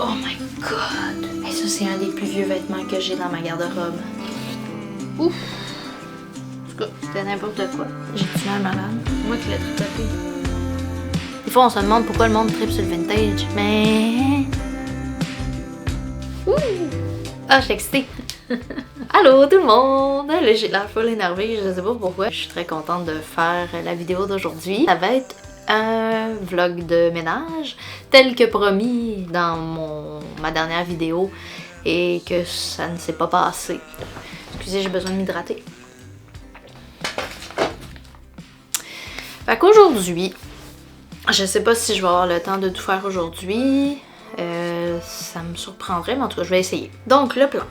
Oh my god! Et ça, c'est un des plus vieux vêtements que j'ai dans ma garde-robe. Ouf! En tout cas, c'était n'importe quoi. J'ai-tu l'air malade? Moi qui l'ai tout tapé. Des fois, on se demande pourquoi le monde tripe sur le vintage, mais... Ouh! Ah, je suis excitée! Allô tout le monde! Là, j'ai l'air full énervée, je sais pas pourquoi. Je suis très contente de faire la vidéo d'aujourd'hui. Ça va être un vlog de ménage, tel que promis dans ma dernière vidéo, et que ça ne s'est pas passé. Excusez, j'ai besoin de m'hydrater. Fait qu'aujourd'hui, je sais pas si je vais avoir le temps de tout faire aujourd'hui. Ça me surprendrait, mais en tout cas, je vais essayer. Donc, le plan,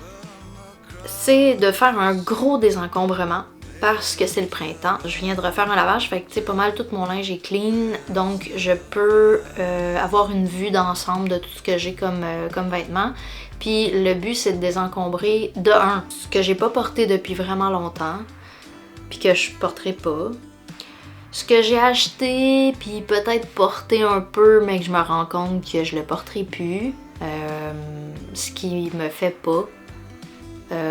c'est de faire un gros désencombrement parce que c'est le printemps. Je viens de refaire un lavage, fait que tu sais, pas mal tout mon linge est clean, donc je peux avoir une vue d'ensemble de tout ce que j'ai comme vêtements. Puis le but, c'est de désencombrer de un, ce que j'ai pas porté depuis vraiment longtemps, puis que je porterai pas. Ce que j'ai acheté, puis peut-être porté un peu, mais que je me rends compte que je le porterai plus. Ce qui me fait pas.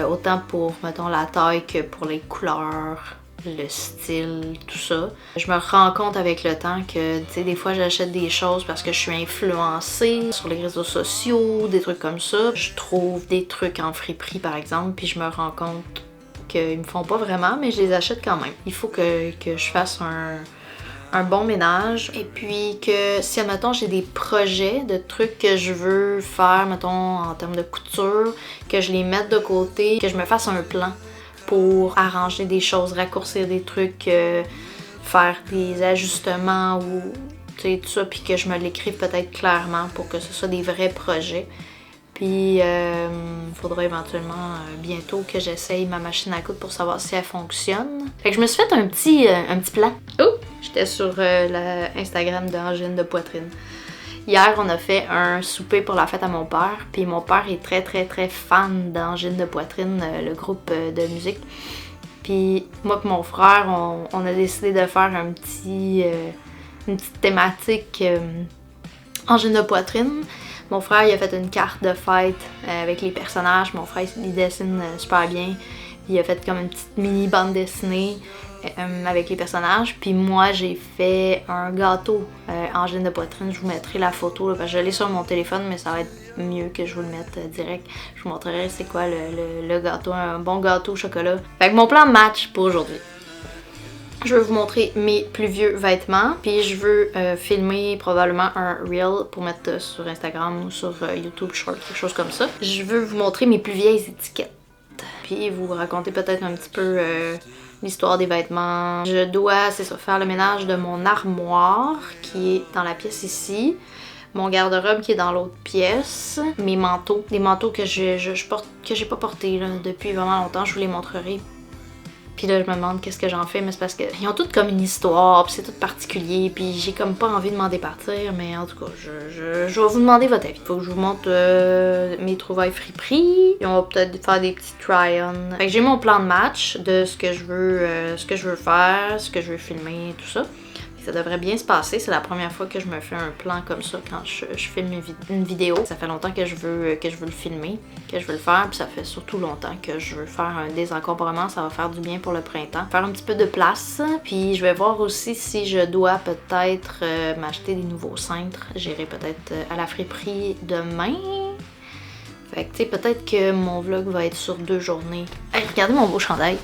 Autant pour, mettons, la taille que pour les couleurs, le style, tout ça. Je me rends compte avec le temps que, tu sais, des fois j'achète des choses parce que je suis influencée sur les réseaux sociaux, des trucs comme ça. Je trouve des trucs en friperie, par exemple, puis je me rends compte qu'ils me font pas vraiment, mais je les achète quand même. Il faut que je fasse un bon ménage. Et puis que si, admettons, j'ai des projets de trucs que je veux faire, mettons, en termes de couture, que je les mette de côté, que je me fasse un plan pour arranger des choses, raccourcir des trucs, faire des ajustements ou tu sais, tout ça, puis que je me l'écrive peut-être clairement pour que ce soit des vrais projets. Puis, il faudra éventuellement bientôt que j'essaye ma machine à coudre pour savoir si elle fonctionne. Fait que je me suis fait un petit plan. Oh! J'étais sur Instagram d'Angine de Poitrine. Hier, on a fait un souper pour la fête à mon père. Puis mon père est très très très fan d'Angine de Poitrine, le groupe de musique. Puis moi et mon frère, on a décidé de faire une petite thématique Angine de Poitrine. Mon frère, il a fait une carte de fête avec les personnages. Mon frère, il dessine super bien. Il a fait comme une petite mini bande dessinée avec les personnages. Puis moi, j'ai fait un gâteau Angine de Poitrine. Je vous mettrai la photo, là, parce que je l'ai sur mon téléphone, mais ça va être mieux que je vous le mette direct. Je vous montrerai c'est quoi le gâteau, un bon gâteau au chocolat. Fait que mon plan match pour aujourd'hui. Je veux vous montrer mes plus vieux vêtements, puis je veux filmer probablement un reel pour mettre sur Instagram ou sur YouTube Short, quelque chose comme ça. Je veux vous montrer mes plus vieilles étiquettes, puis vous raconter peut-être un petit peu l'histoire des vêtements. Je dois, c'est ça, faire le ménage de mon armoire qui est dans la pièce ici, mon garde-robe qui est dans l'autre pièce, mes manteaux, des manteaux que je porte, que j'ai pas portés là, depuis vraiment longtemps, je vous les montrerai. Puis là, je me demande qu'est-ce que j'en fais, mais c'est parce qu'ils ont toutes comme une histoire, puis c'est tout particulier, puis j'ai comme pas envie de m'en départir, mais en tout cas, je vais vous demander votre avis. Faut que je vous montre mes trouvailles friperies, et on va peut-être faire des petits try-on. Fait que j'ai mon plan de match de ce que je veux faire, ce que je veux filmer, tout ça. Ça devrait bien se passer, c'est la première fois que je me fais un plan comme ça quand je filme une vidéo. Ça fait longtemps que je veux le filmer, que je veux le faire, puis ça fait surtout longtemps que je veux faire un désencombrement, ça va faire du bien pour le printemps. Faire un petit peu de place, puis je vais voir aussi si je dois peut-être m'acheter des nouveaux cintres. J'irai peut-être à la friperie demain. Fait que tu sais, peut-être que mon vlog va être sur 2 journées. Hey, regardez mon beau chandail.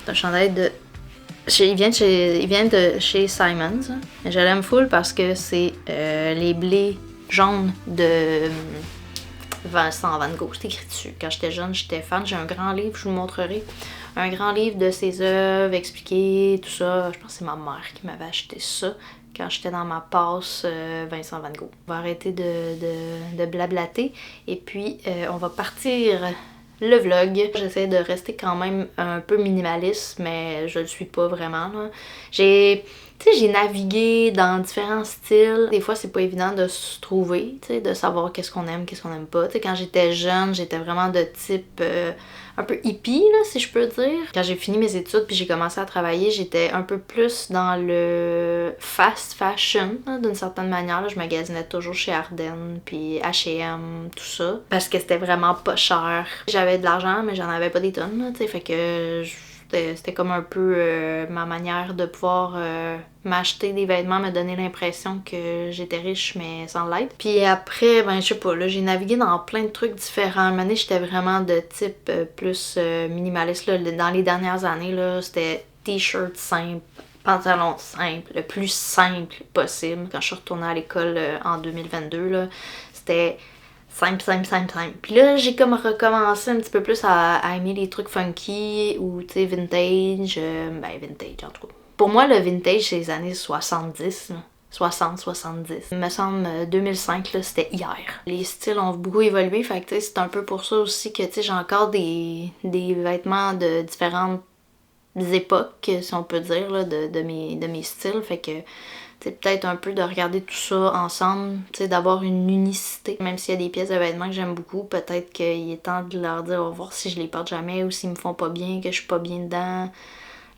C'est un chandail de... Il vient de chez Simons. Je l'aime full parce que c'est les blés jaunes de Vincent Van Gogh. C'est écrit dessus. Quand j'étais jeune, j'étais fan. J'ai un grand livre, je vous le montrerai. Un grand livre de ses œuvres, expliqué, tout ça. Je pense que c'est ma mère qui m'avait acheté ça quand j'étais dans ma passe Vincent Van Gogh. On va arrêter de blablater. Et puis, on va partir... le vlog. J'essaie de rester quand même un peu minimaliste, mais je le suis pas vraiment. J'ai Tu sais, j'ai navigué dans différents styles. Des fois, c'est pas évident de se trouver, tu sais, de savoir qu'est-ce qu'on aime pas. Tu sais, quand j'étais jeune, j'étais vraiment de type un peu hippie, là, si je peux dire. Quand j'ai fini mes études puis j'ai commencé à travailler, j'étais un peu plus dans le fast fashion, d'une certaine manière. Là. Je magasinais toujours chez Ardennes, puis H&M, tout ça. Parce que c'était vraiment pas cher. J'avais de l'argent, mais j'en avais pas des tonnes, là, tu sais, fait que... C'était comme un peu ma manière de pouvoir m'acheter des vêtements, me donner l'impression que j'étais riche mais sans l'être. Puis après, ben je sais pas, là, j'ai navigué dans plein de trucs différents. À un moment donné, j'étais vraiment de type plus minimaliste. Là. Dans les dernières années, là, c'était t-shirt simple, pantalon simple, le plus simple possible. Quand je suis retournée à l'école en 2022, là, c'était... simple. Puis là, j'ai comme recommencé un petit peu plus à aimer les trucs funky ou, tu sais, vintage. Vintage, en tout cas. Pour moi, le vintage, c'est les années 70, là. 60-70. Il me semble 2005, là, c'était hier. Les styles ont beaucoup évolué, fait que, tu sais, c'est un peu pour ça aussi que, tu sais, j'ai encore des vêtements de différentes époques, si on peut dire, là, de mes styles, fait que... c'est peut-être un peu de regarder tout ça ensemble, tu sais, d'avoir une unicité. Même s'il y a des pièces de vêtements que j'aime beaucoup, peut-être qu'il est temps de leur dire au revoir si je les porte jamais ou s'ils me font pas bien, que je suis pas bien dedans.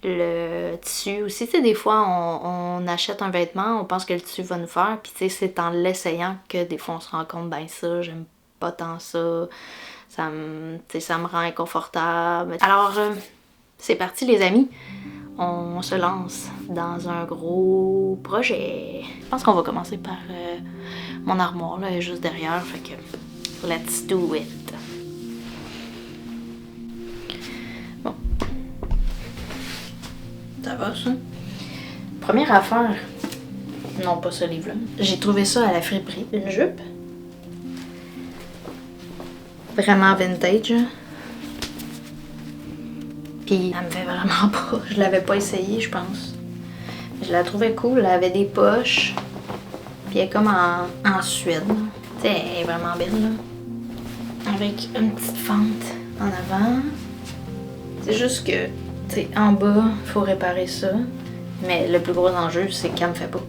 Le tissu aussi, tu sais, des fois on achète un vêtement, on pense que le tissu va nous faire, puis tu sais, c'est en l'essayant que des fois on se rend compte, ben ça, j'aime pas tant ça, ça me rend inconfortable. Alors, c'est parti les amis! On se lance dans un gros projet. Je pense qu'on va commencer par mon armoire, là, juste derrière, fait que let's do it. Bon. Ça va, ça? Première affaire. Non, pas ce livre-là. J'ai trouvé ça à la friperie. Une jupe. Vraiment vintage. Puis elle me fait vraiment pas. Je l'avais pas essayé, je pense. Je la trouvais cool. Elle avait des poches. Puis elle est comme en Suède. Tu sais, elle est vraiment belle, là. Avec une petite fente en avant. C'est juste que, tu sais, en bas, il faut réparer ça. Mais le plus gros enjeu, c'est qu'elle me fait pas.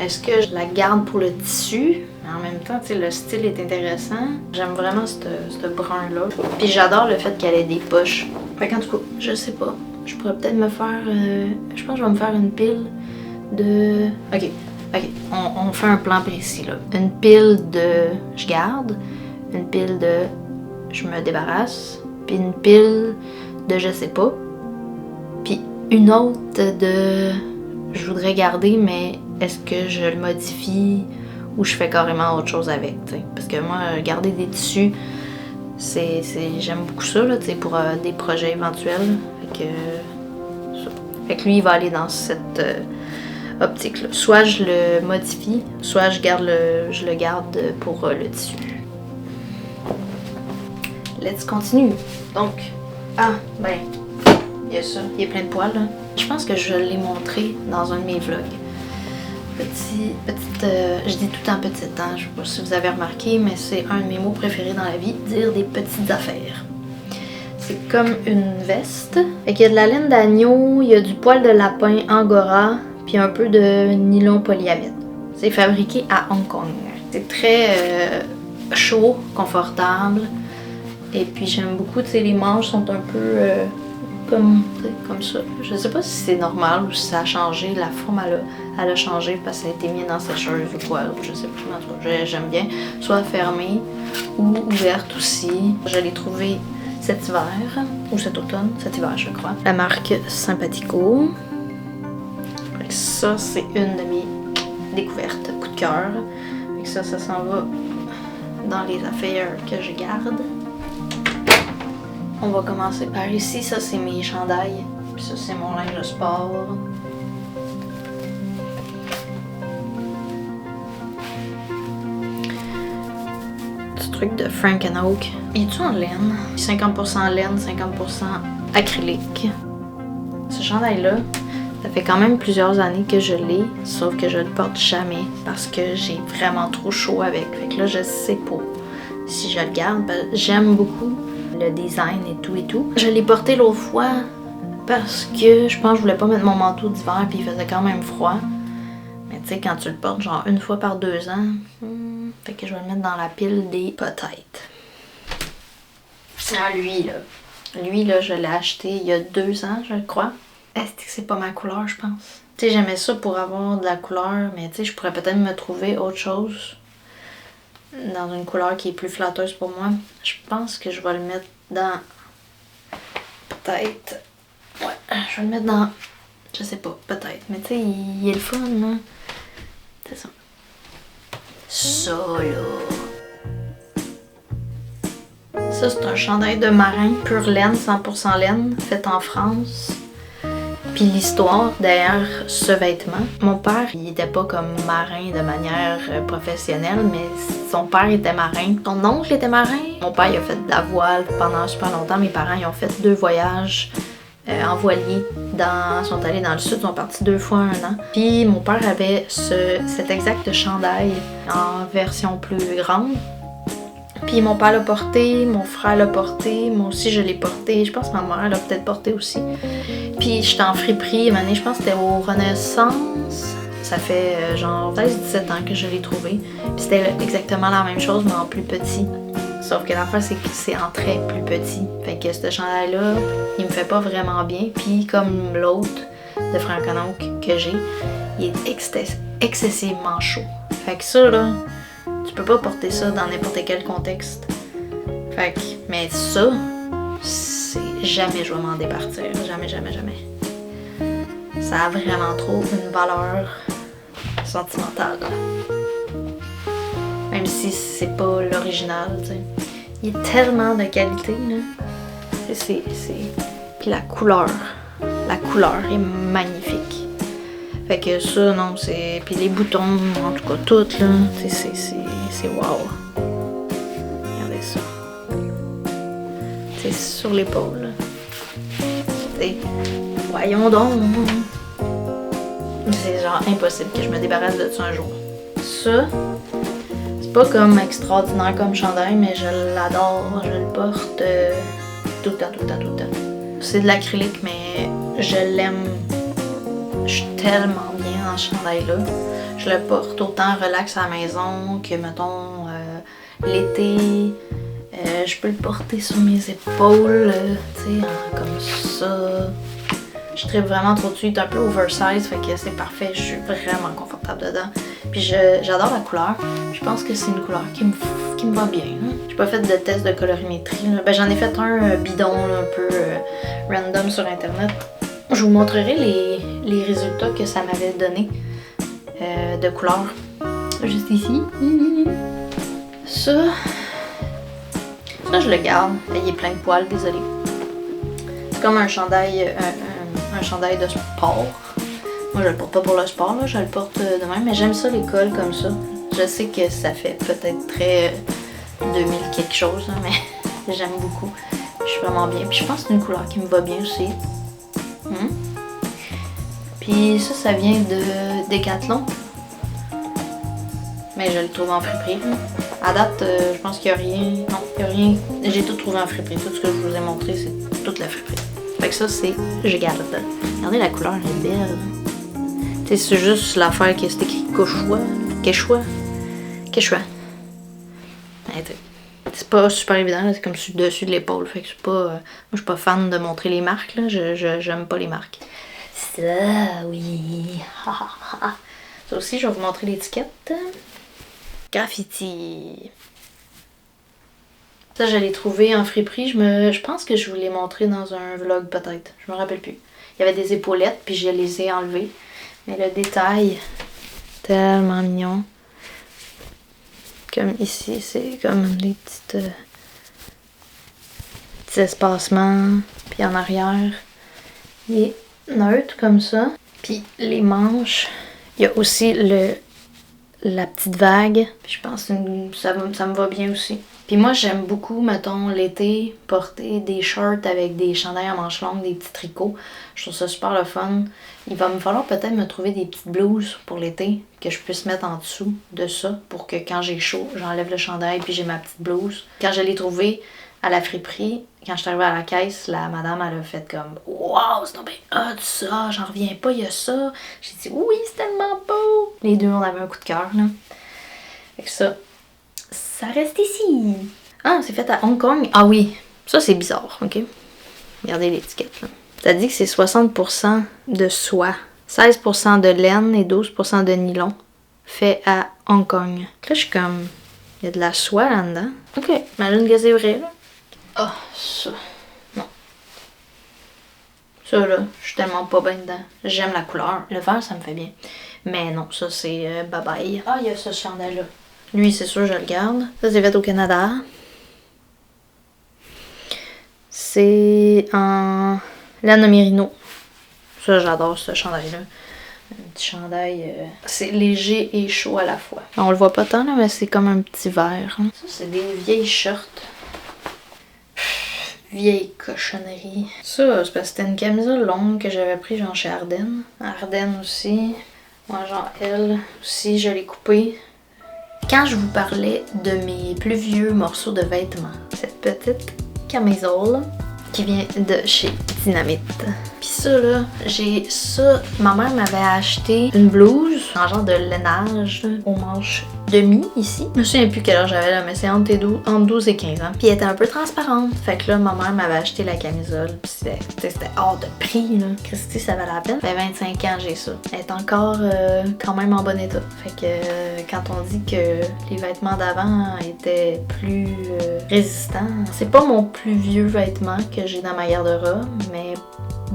Est-ce que je la garde pour le tissu? Mais en même temps, tu sais, le style est intéressant. J'aime vraiment ce brun-là. Puis j'adore le fait qu'elle ait des poches. Fait qu'en tout cas, je sais pas. Je pourrais peut-être me faire... je pense que je vais me faire une pile de... Ok. On fait un plan précis, là. Une pile de... je garde. Une pile de... je me débarrasse. Puis une pile de je sais pas. Puis une autre de... je voudrais garder, mais est-ce que je le modifie ou je fais carrément autre chose avec, t'sais? Parce que moi, garder des tissus, j'aime beaucoup ça, là, t'sais, pour des projets éventuels. Fait que lui, il va aller dans cette optique-là. Soit je le modifie, soit je le garde pour le tissu. Let's continue. Donc, il y a ça. Il y a plein de poils, là. Je pense que je l'ai montré dans un de mes vlogs. Je dis tout le temps petite, hein, je sais pas si vous avez remarqué, mais c'est un de mes mots préférés dans la vie, dire des petites affaires. C'est comme une veste. Fait qu'il y a de la laine d'agneau, il y a du poil de lapin angora, puis un peu de nylon polyamide. C'est fabriqué à Hong Kong. C'est très chaud, confortable. Et puis j'aime beaucoup, tu sais, les manches sont un peu comme ça. Je sais pas si c'est normal ou si ça a changé, la forme elle a changé parce que ça a été mis dans sécheuse ou quoi, je sais pas, en tout cas, j'aime bien, soit fermée ou ouverte aussi. Je l'ai trouvé cet hiver, ou cet automne, cet hiver je crois. La marque Sympathico. Ça c'est une de mes découvertes, coup de cœur. Ça s'en va dans les affaires que je garde. On va commencer par ici, ça c'est mes chandails, puis ça c'est mon linge de sport. Ce truc de Frank & Oak. Il est-tu en laine? 50% laine, 50% acrylique. Ce chandail-là, ça fait quand même plusieurs années que je l'ai, sauf que je le porte jamais parce que j'ai vraiment trop chaud avec. Fait que là, je sais pas si je le garde. J'aime beaucoup le design et tout. Je l'ai porté l'autre fois Parce que je pense que je voulais pas mettre mon manteau d'hiver puis il faisait quand même froid. Mais tu sais, quand tu le portes genre une fois par 2 ans, fait que je vais le mettre dans la pile des peut-être. Ah, lui là, je l'ai acheté il y a 2 ans, je crois. Est-ce que c'est pas ma couleur, je pense? Tu sais, j'aimais ça pour avoir de la couleur, mais tu sais, je pourrais peut-être me trouver autre chose dans une couleur qui est plus flatteuse pour moi. Je pense que je vais le mettre dans... Peut-être... Ouais, je vais le mettre dans... Je sais pas, peut-être. Mais tu sais, il est le fun, là. C'est ça. Ça, là. Ça, c'est un chandail de marin, pure laine, 100% laine, fait en France. Puis l'histoire derrière ce vêtement, mon père, il était pas comme marin de manière professionnelle, mais son père était marin. Son oncle était marin. Mon père, il a fait de la voile pendant super longtemps. Mes parents, ils ont fait 2 voyages en voilier. Ils sont allés dans le sud, ils sont partis 2 fois 1 an. Puis mon père avait cet exact chandail en version plus grande. Puis mon père l'a porté, mon frère l'a porté, moi aussi je l'ai porté, je pense que ma mère l'a peut-être porté aussi. Puis j'étais en friperie, une année, je pense que c'était au Renaissance. Ça fait genre 16-17 ans que je l'ai trouvé. Puis c'était exactement la même chose, mais en plus petit. Sauf que l'affaire, c'est que c'est en très plus petit. Fait que ce chandail-là, il me fait pas vraiment bien. Puis comme l'autre de Frank Onoke que j'ai, il est excessivement chaud. Fait que ça, là... Tu peux pas porter ça dans n'importe quel contexte. Fait que, mais ça, c'est jamais je vais m'en départir. Jamais, jamais, jamais. Ça a vraiment trop une valeur sentimentale. Même si c'est pas l'original, tu sais. Il y a tellement de qualité, là. Puis la couleur est magnifique. Fait que ça, non, c'est... Puis les boutons, en tout cas, tout, là, c'est wow. Regardez ça. C'est sur l'épaule, là. T'sais, voyons donc. C'est genre impossible que je me débarrasse de ça un jour. Ça, c'est pas comme extraordinaire comme chandail, mais je l'adore. Je le porte tout le temps, tout le temps, tout le temps. C'est de l'acrylique, mais je l'aime. Je suis tellement bien dans ce chandail-là. Je le porte autant relax à la maison que, mettons, l'été. Je peux le porter sur mes épaules, tu sais, comme ça. Je tripe vraiment trop dessus. Il est un peu oversize, fait que c'est parfait. Je suis vraiment confortable dedans. Puis j'adore la couleur. Je pense que c'est une couleur qui me va bien. J'ai pas fait de test de colorimétrie. Là. Ben, j'en ai fait un bidon, là, un peu random sur Internet. Je vous montrerai les résultats que ça m'avait donné de couleurs. Juste ici. Ça, je le garde. Il est plein de poils, désolé. C'est comme un chandail, un chandail de sport. Moi, je le porte pas pour le sport, là, je le porte de même, mais j'aime ça les cols comme ça. Je sais que ça fait peut-être très 2000 quelque chose, là, mais j'aime beaucoup. Je suis vraiment bien. Puis je pense que c'est une couleur qui me va bien aussi. Puis ça vient de Decathlon. Mais je le trouve en friperie. À date, je pense qu'il n'y a rien. Non, il n'y a rien. J'ai tout trouvé en friperie. Tout ce que je vous ai montré, c'est toute la friperie. Fait que ça, c'est je garde. Regardez, la couleur est belle. Tu sais, c'est juste l'affaire qui est écrit Quechua. C'est pas super évident, c'est comme sur le dessus de l'épaule. Fait que c'est pas. Moi, je suis pas fan de montrer les marques, là. J'aime pas les marques. Ça, oui. Ça aussi, je vais vous montrer l'étiquette. Graffiti. Ça, je l'ai trouvé en friperie. Je pense que je vous l'ai montré dans un vlog, peut-être. Je me rappelle plus. Il y avait des épaulettes, puis je les ai enlevées. Mais le détail, tellement mignon. Comme ici, c'est comme des petits espacements. Puis en arrière, il est neutre comme ça. Puis les manches, il y a aussi la petite vague. Puis je pense que ça me va bien aussi. Puis moi, j'aime beaucoup, mettons, l'été, porter des shorts avec des chandails à manches longues, des petits tricots. Je trouve ça super le fun. Il va me falloir peut-être me trouver des petites blouses pour l'été que je puisse mettre en dessous de ça pour que quand j'ai chaud, j'enlève le chandail puis j'ai ma petite blouse. Quand je l'ai trouvée à la friperie, quand je suis arrivée à la caisse, la madame, elle a fait comme « Wow, c'est donc bien hot ça, j'en reviens pas, il y a ça. » J'ai dit « Oui, c'est tellement beau. » Les deux, on avait un coup de cœur, là. Fait que ça reste ici. Ah, c'est fait à Hong Kong. Ah oui, ça c'est bizarre, ok? Regardez l'étiquette, là. Ça dit que c'est 60% de soie, 16% de laine et 12% de nylon fait à Hong Kong. Là, je suis comme... Il y a de la soie là-dedans. Ok, imagine que c'est vrai, là. Ah, ça. Non. Ça, là, je suis tellement pas bien dedans. J'aime la couleur. Le vert, ça me fait bien. Mais non, ça, c'est bye-bye. Ah, il y a ce chandail-là. Lui, c'est sûr, je le garde. Ça, c'est fait au Canada. C'est en laine mérino. Ça, j'adore ce chandail-là. Un petit chandail. C'est léger et chaud à la fois. On le voit pas tant, là, mais c'est comme un petit vert. Hein. Ça, c'est des vieilles shirts. Vieille cochonnerie. Ça, c'est parce que c'était une camisole longue que j'avais pris genre chez Ardennes. Ardennes aussi. Moi, genre elle aussi, je l'ai coupée. Quand je vous parlais de mes plus vieux morceaux de vêtements, cette petite camisole qui vient de chez Dynamite. Puis ça là, j'ai ça. Ma mère m'avait acheté une blouse en genre de lainage là, aux manches demi ici. Je me souviens plus quelle heure j'avais là, mais c'est entre 12 et 15 ans. Puis elle était un peu transparente. Fait que là, ma mère m'avait acheté la camisole. Puis c'était hors de prix là. Christy, ça valait la peine. Ça fait 25 ans j'ai ça. Elle est encore quand même en bon état. Fait que quand on dit que les vêtements d'avant étaient plus résistants, c'est pas mon plus vieux vêtement que j'ai dans ma garde-robe, mais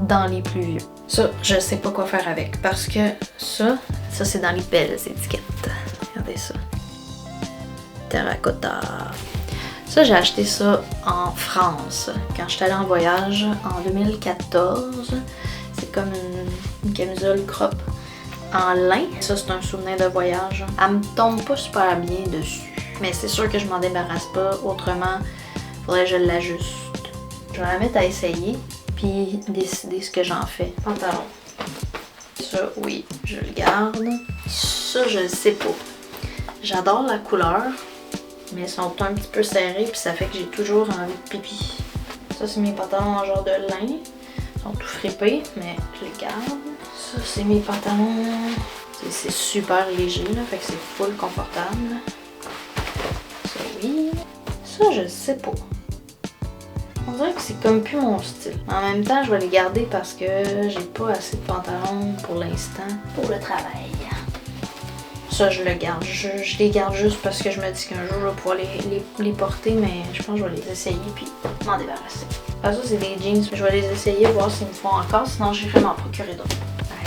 dans les plus vieux. Ça, je sais pas quoi faire avec parce que ça c'est dans les belles étiquettes. Regardez ça. Terracotta. Ça, j'ai acheté ça en France quand j'étais allée en voyage en 2014. C'est comme une camisole crop en lin. Ça, c'est un souvenir de voyage. Elle me tombe pas super bien dessus. Mais c'est sûr que je m'en débarrasse pas. Autrement, faudrait que je l'ajuste. Je vais la mettre à essayer, puis décider ce que j'en fais. Pantalon. Ça, oui, je le garde. Ça, je le sais pas. J'adore la couleur, mais ils sont un petit peu serrés, puis ça fait que j'ai toujours envie de pipi. Ça, c'est mes pantalons en genre de lin. Ils sont tout fripés, mais je les garde. Ça, c'est mes pantalons. C'est super léger, là, fait que c'est full confortable. Ça, oui. Ça, je sais pas. On dirait que c'est comme plus mon style. En même temps, je vais les garder parce que j'ai pas assez de pantalons pour l'instant pour le travail. Ça, je le garde. Je les garde juste parce que je me dis qu'un jour, je vais pouvoir les porter, mais je pense que je vais les essayer puis m'en débarrasser. Ah, ça, c'est des jeans. Je vais les essayer, voir s'ils me font encore, sinon j'irai m'en procurer d'autres.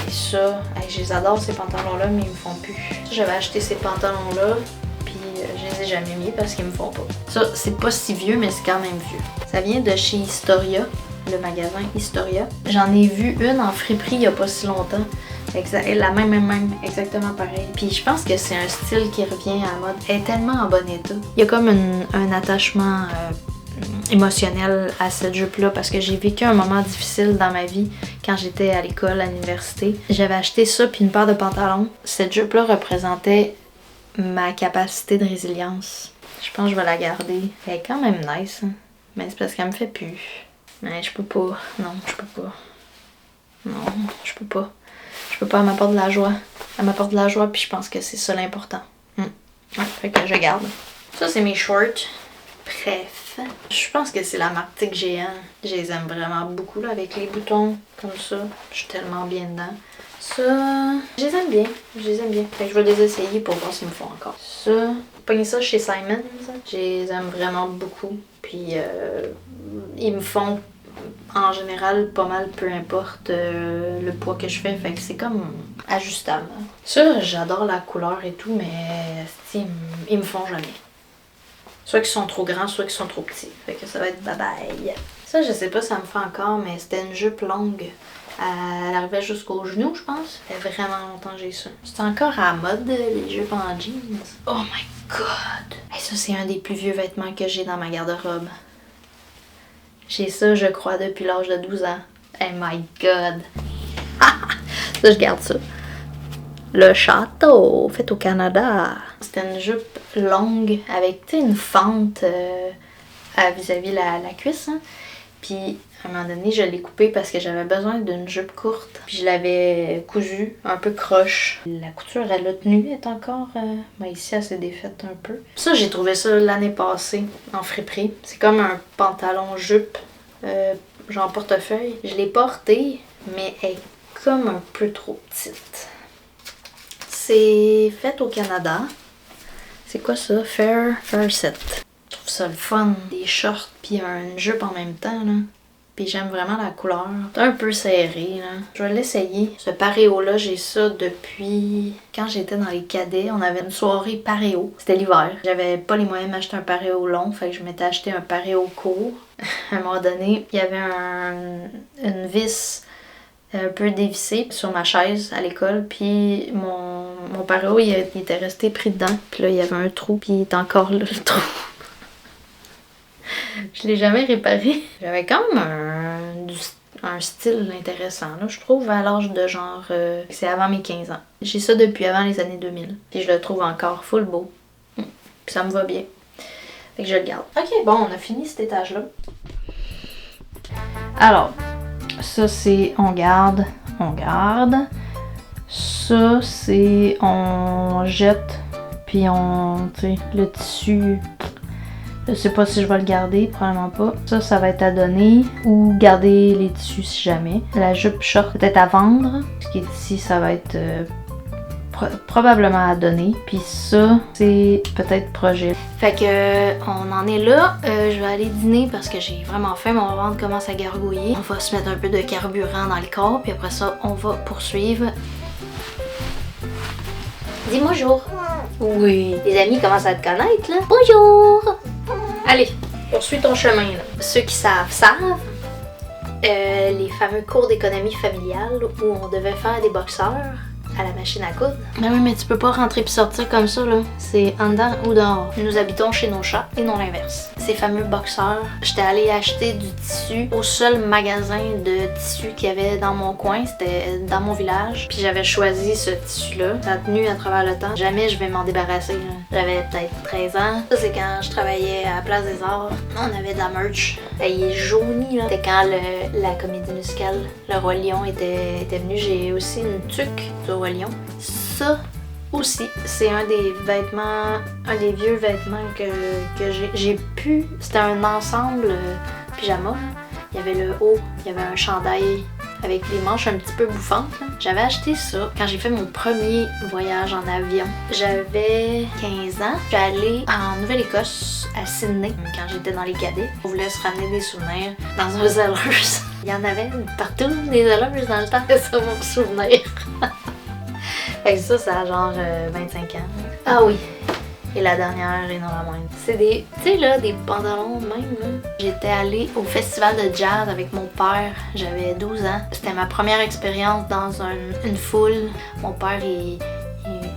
Et ça, je les adore ces pantalons-là, mais ils me font plus. J'avais acheté ces pantalons-là, puis je les ai jamais mis parce qu'ils me font pas. Ça, c'est pas si vieux, mais c'est quand même vieux. Ça vient de chez Historia, le magasin Historia. J'en ai vu une en friperie il y a pas si longtemps. La même, exactement pareil. Puis je pense que c'est un style qui revient à la mode. Elle est tellement en bon état. Il y a comme un attachement émotionnel à cette jupe-là parce que j'ai vécu un moment difficile dans ma vie quand j'étais à l'école, à l'université. J'avais acheté ça puis une paire de pantalons. Cette jupe-là représentait ma capacité de résilience. Je pense que je vais la garder. Elle est quand même nice, hein? Mais c'est parce qu'elle me fait plus. Mais je peux pas. Non, je peux pas. Non, je peux pas. Je peux pas, elle m'apporte de la joie. Elle m'apporte de la joie, puis je pense que c'est ça l'important. Ouais, fait que je garde. Ça, c'est mes shorts. Bref. Je pense que c'est la marque TGN. Je les aime vraiment beaucoup, là, avec les boutons comme ça. Je suis tellement bien dedans. Ça, je les aime bien. Je les aime bien. Fait que je vais les essayer pour voir s'ils me font encore. Ça, pogné ça chez Simons. Je les aime vraiment beaucoup. Puis, ils me font en général pas mal, peu importe le poids que je fais. Fait que c'est comme ajustable. Ça, j'adore la couleur et tout, mais ils me font jamais. Soit qu'ils sont trop grands, soit qu'ils sont trop petits. Fait que ça va être bye-bye. Ça, je sais pas si ça me fait encore, mais c'était une jupe longue. Elle arrivait jusqu'aux genoux, je pense. Ça fait vraiment longtemps que j'ai ça. C'est encore à la mode, les jupes en jeans. Oh my god! Hey, ça, c'est un des plus vieux vêtements que j'ai dans ma garde-robe. J'ai ça, je crois, depuis l'âge de 12 ans. Oh my god! Ça, je garde ça. Le château, fait au Canada. C'était une jupe longue avec, tu sais, une fente vis-à-vis la cuisse. Hein. Puis à un moment donné, je l'ai coupée parce que j'avais besoin d'une jupe courte. Puis je l'avais cousue un peu croche. La couture, elle a tenu, elle est encore... ici, elle s'est défaite un peu. Ça, j'ai trouvé ça l'année passée en friperie. C'est comme un pantalon jupe, genre portefeuille. Je l'ai porté, mais elle est comme un peu trop petite. C'est fait au Canada. C'est quoi ça? Fair Set. Je trouve ça le fun. Des shorts puis une jupe en même temps, là. Puis j'aime vraiment la couleur. C'est un peu serré, là. Je vais l'essayer. Ce paréo-là, j'ai ça depuis quand j'étais dans les cadets. On avait une soirée paréo. C'était l'hiver. J'avais pas les moyens de m'acheter un paréo long, fait que je m'étais acheté un paréo court. À un moment donné, il y avait une vis un peu dévissée sur ma chaise à l'école, puis mon paréo, il était resté pris dedans. Puis là, il y avait un trou, puis il est encore là, le trou. Je l'ai jamais réparé. J'avais quand même un style intéressant, là, je trouve, à l'âge de genre... c'est avant mes 15 ans. J'ai ça depuis avant les années 2000. Puis je le trouve encore full beau. Puis ça me va bien. Fait que je le garde. Ok, bon, on a fini cet étage-là. Alors, ça c'est on garde. Ça c'est on jette. Puis tu sais, le tissu... Je sais pas si je vais le garder, probablement pas. Ça va être à donner ou garder les tissus si jamais. La jupe short peut-être à vendre. Ce qui est ici, ça va être probablement à donner. Puis ça, c'est peut-être projet. Fait que on en est là. Je vais aller dîner parce que j'ai vraiment faim. Mon ventre commence à gargouiller. On va se mettre un peu de carburant dans le corps. Puis après ça, on va poursuivre. Dis bonjour. Oui. Les amis commencent à te connaître, là. Bonjour. Allez, poursuis ton chemin, là. Ceux qui savent. Les fameux cours d'économie familiale où on devait faire des boxeurs à la machine à coudre. Ben oui, mais tu peux pas rentrer puis sortir comme ça, là. C'est en dedans ou dehors. Nous habitons chez nos chats et non l'inverse. Ces fameux boxeurs, j'étais allée acheter du tissu au seul magasin de tissu qu'il y avait dans mon coin. C'était dans mon village. Puis j'avais choisi ce tissu-là. Ça a tenu à travers le temps. Jamais je vais m'en débarrasser, là. J'avais peut-être 13 ans. Ça, c'est quand je travaillais à la Place des Arts. On avait de la merch. Il est jauni, là. C'était quand la comédie musicale Le Roi Lion était venu. J'ai aussi une tuque du Roi Lion. Ça aussi, c'est un des vieux vêtements que j'ai pu. C'était un ensemble pyjama. Il y avait le haut, il y avait un chandail avec les manches un petit peu bouffantes. J'avais acheté ça quand j'ai fait mon premier voyage en avion. J'avais 15 ans. Je suis allée en Nouvelle-Écosse, à Sydney, quand j'étais dans les cadets. On voulait se ramener des souvenirs dans un Zellers. Il y en avait partout, des Zellers dans le temps. C'est ça mon souvenir. Fait que ça a genre 25 ans. Ah oui. Et la dernière et non la moindre. C'est des, tu sais là, des pantalons même là. J'étais allée au festival de jazz avec mon père. J'avais 12 ans. C'était ma première expérience dans une foule. Mon père, il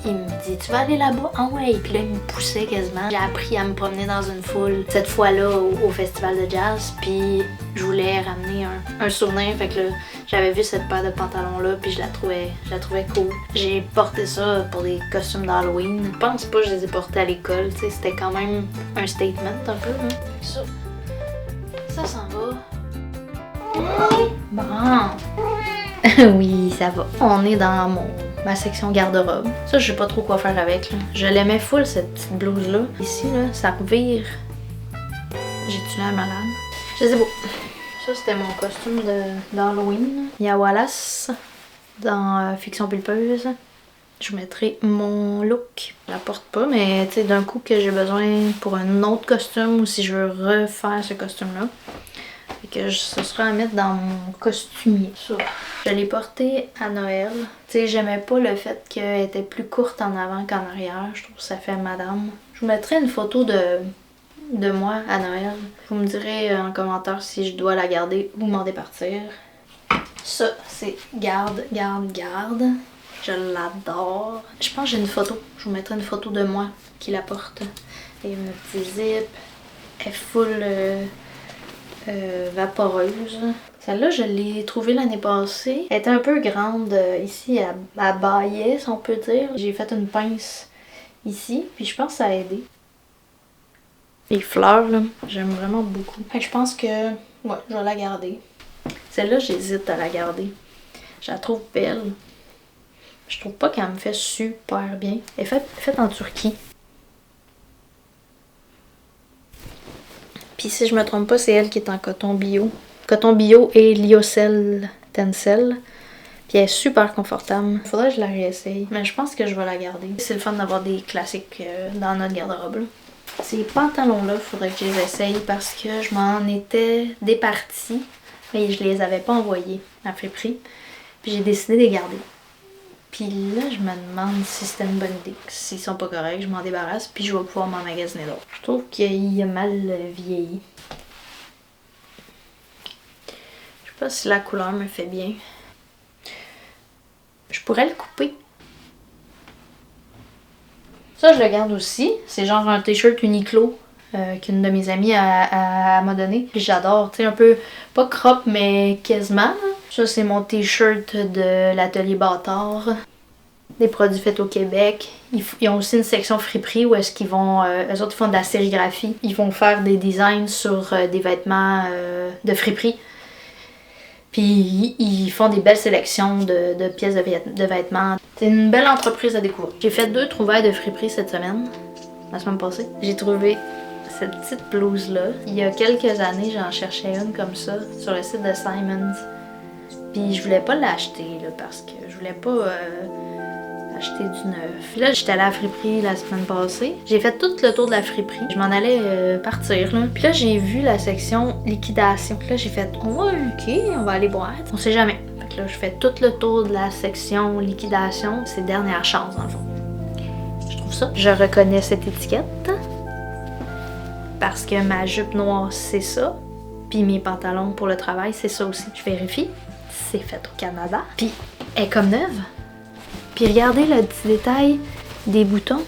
me dit, tu vas aller là-bas? Ah ouais. Puis là, il me poussait quasiment. J'ai appris à me promener dans une foule. Cette fois-là, au festival de jazz. Puis je voulais ramener un souvenir. Fait que là, j'avais vu cette paire de pantalons-là, puis je la trouvais cool. J'ai porté ça pour des costumes d'Halloween. Je pense pas que je les ai portés à l'école, tu sais, c'était quand même un statement un peu. Hein. Ça s'en va. Bon. Oui, ça va. On est dans ma section garde-robe. Ça, je sais pas trop quoi faire avec. Là. Je l'aimais full, cette petite blouse-là. Ici, là, ça revire. J'ai-tu l'air malade? Je sais pas. Ça, c'était mon costume d'Halloween. Il y a Wallace dans Fiction pulpeuse. Je vous mettrai mon look. Je la porte pas, mais tu sais, d'un coup que j'ai besoin pour un autre costume ou si je veux refaire ce costume-là. Fait que ce sera à mettre dans mon costumier. Ça. Je l'ai porté à Noël. Tu sais, j'aimais pas le fait qu'elle était plus courte en avant qu'en arrière. Je trouve que ça fait madame. Je vous mettrai une photo de moi à Noël. Vous me direz en commentaire si je dois la garder ou m'en départir. Ça, c'est garde. Je l'adore. Je pense que j'ai une photo. Je vous mettrai une photo de moi qui la porte. Et une petite zip. Elle est full vaporeuse. Celle-là, je l'ai trouvée l'année passée. Elle était un peu grande ici, à baillait, si on peut dire. J'ai fait une pince ici, puis je pense que ça a aidé. Les fleurs, là, j'aime vraiment beaucoup. Fait que je pense que, ouais, je vais la garder. Celle-là, j'hésite à la garder. Je la trouve belle. Je trouve pas qu'elle me fait super bien. Elle est faite en Turquie. Puis si je me trompe pas, c'est elle qui est en coton bio. Coton bio et lyocell tencel. Puis elle est super confortable. Faudrait que je la réessaye. Mais je pense que je vais la garder. C'est le fun d'avoir des classiques dans notre garde-robe. Ces pantalons-là, faudrait que je les essaye parce que je m'en étais départie. Mais je les avais pas envoyés à Friperie. Puis j'ai décidé de les garder. Puis là, je me demande si c'était une bonne idée. S'ils sont pas corrects, je m'en débarrasse. Puis je vais pouvoir m'en magasiner d'autres. Je trouve qu'il a mal vieilli. Je sais pas si la couleur me fait bien. Je pourrais le couper. Ça, je le garde aussi. C'est genre un t-shirt Uniqlo qu'une de mes amies m'a donné. Puis j'adore, tu sais, un peu, pas crop, mais quasiment. Ça, c'est mon t-shirt de l'atelier Bâtard. Des produits faits au Québec. Ils ont aussi une section friperie où est-ce qu'ils vont... eux autres, ils font de la sérigraphie. Ils vont faire des designs sur des vêtements de friperie. Puis ils font des belles sélections de pièces de vêtements. C'est une belle entreprise à découvrir. J'ai fait 2 trouvailles de friperie cette semaine, la semaine passée. J'ai trouvé cette petite blouse-là. Il y a quelques années, j'en cherchais une comme ça sur le site de Simons. Puis je voulais pas l'acheter là, parce que je voulais pas acheter du neuf. Là, j'étais allée à la friperie la semaine passée. J'ai fait tout le tour de la friperie. Je m'en allais partir. Là. Puis là, j'ai vu la section liquidation. Puis là, j'ai fait oh, ok, on va aller boire. On sait jamais. Fait que là, je fais tout le tour de la section liquidation. C'est dernière chance, dans le fond. Je trouve ça. Je reconnais cette étiquette. Parce que ma jupe noire, c'est ça. Puis mes pantalons pour le travail, c'est ça aussi. Je vérifie. C'est fait au Canada. Puis elle est comme neuve. Puis regardez le petit détail des boutons.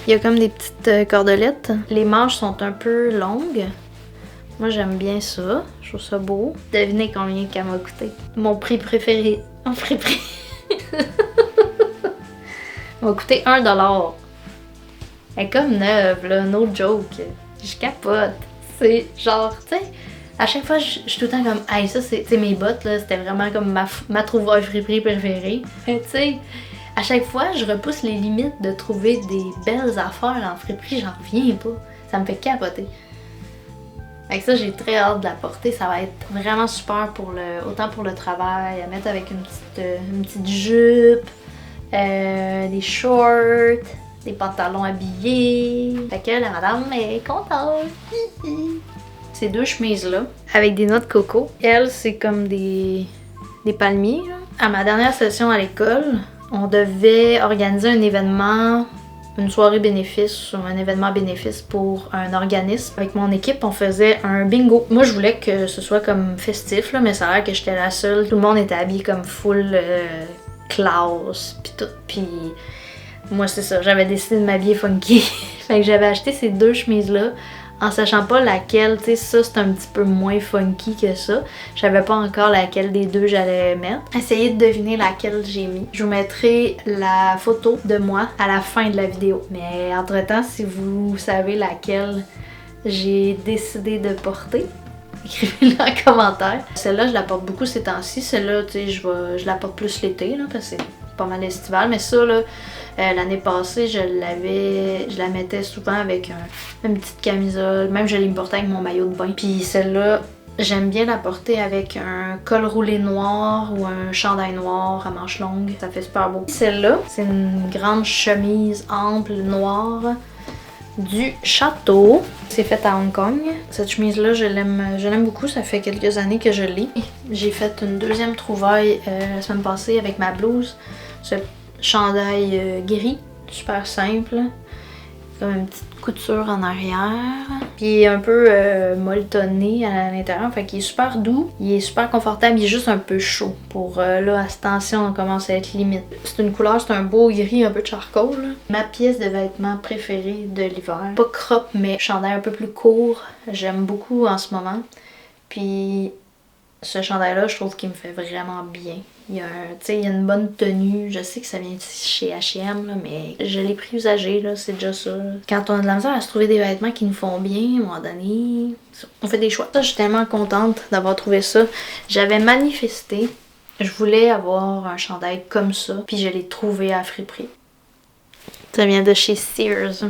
Il y a comme des petites cordelettes. Les manches sont un peu longues. Moi, j'aime bien ça. Je trouve ça beau. Devinez combien qu'elle m'a coûté. Mon prix préféré en friperie. m'a coûté 1$. Elle est comme neuve, là. No joke. Je capote. C'est genre, tu sais... À chaque fois, je suis tout le temps comme, hey, ça, c'est mes bottes, là, c'était vraiment comme ma trouvaille friperie préférée. Tu sais, à chaque fois, je repousse les limites de trouver des belles affaires en friperie, j'en reviens pas. Ça me fait capoter. Avec ça, j'ai très hâte de la porter. Ça va être vraiment super autant pour le travail, à mettre avec une petite jupe, des shorts, des pantalons habillés. Fait que la madame est contente. Ces 2 chemises-là, avec des noix de coco. Elle, c'est comme des palmiers. Là. À ma dernière session à l'école, on devait organiser un événement, une soirée bénéfice ou un événement bénéfice pour un organisme. Avec mon équipe, on faisait un bingo. Moi, je voulais que ce soit comme festif, là, mais ça a l'air que j'étais la seule. Tout le monde était habillé comme full classe, pis tout. Puis moi, c'est ça, j'avais décidé de m'habiller funky. Fait que j'avais acheté ces 2 chemises-là. En sachant pas laquelle, tu sais, ça c'est un petit peu moins funky que ça. Je savais pas encore laquelle des 2 j'allais mettre. Essayez de deviner laquelle j'ai mis. Je vous mettrai la photo de moi à la fin de la vidéo. Mais entre-temps, si vous savez laquelle j'ai décidé de porter, écrivez-le en commentaire. Celle-là, je la porte beaucoup ces temps-ci. Celle-là, tu sais, je la porte plus l'été, là, parce que c'est pas mal estival. Mais ça, là, l'année passée, je la mettais souvent avec une petite camisole. Même je l'ai portée avec mon maillot de bain. Puis celle-là, j'aime bien la porter avec un col roulé noir ou un chandail noir à manches longues. Ça fait super beau. Celle-là, c'est une grande chemise ample noire du Château. C'est fait à Hong Kong. Cette chemise-là, je l'aime beaucoup. Ça fait quelques années que je l'ai. J'ai fait une 2e trouvaille la semaine passée avec ma blouse. Ce chandail gris, super simple. Comme une petite couture en arrière. Puis un peu molletonné à l'intérieur. Fait qu'il est super doux. Il est super confortable. Il est juste un peu chaud. Pour là, à cette tension, on commence à être limite. C'est une couleur, c'est un beau gris, un peu de charcoal. Là. Ma pièce de vêtement préférée de l'hiver. Pas crop, mais chandail un peu plus court. J'aime beaucoup en ce moment. Puis ce chandail-là, je trouve qu'il me fait vraiment bien. Il y a, il y a une bonne tenue. Je sais que ça vient chez H&M, là, mais je l'ai pris usagé, là, c'est déjà ça. Quand on a de la misère à se trouver des vêtements qui nous font bien, à un moment donné, on fait des choix. Ça, je suis tellement contente d'avoir trouvé ça. J'avais manifesté. Je voulais avoir un chandail comme ça, puis je l'ai trouvé à friperie. Ça vient de chez Sears.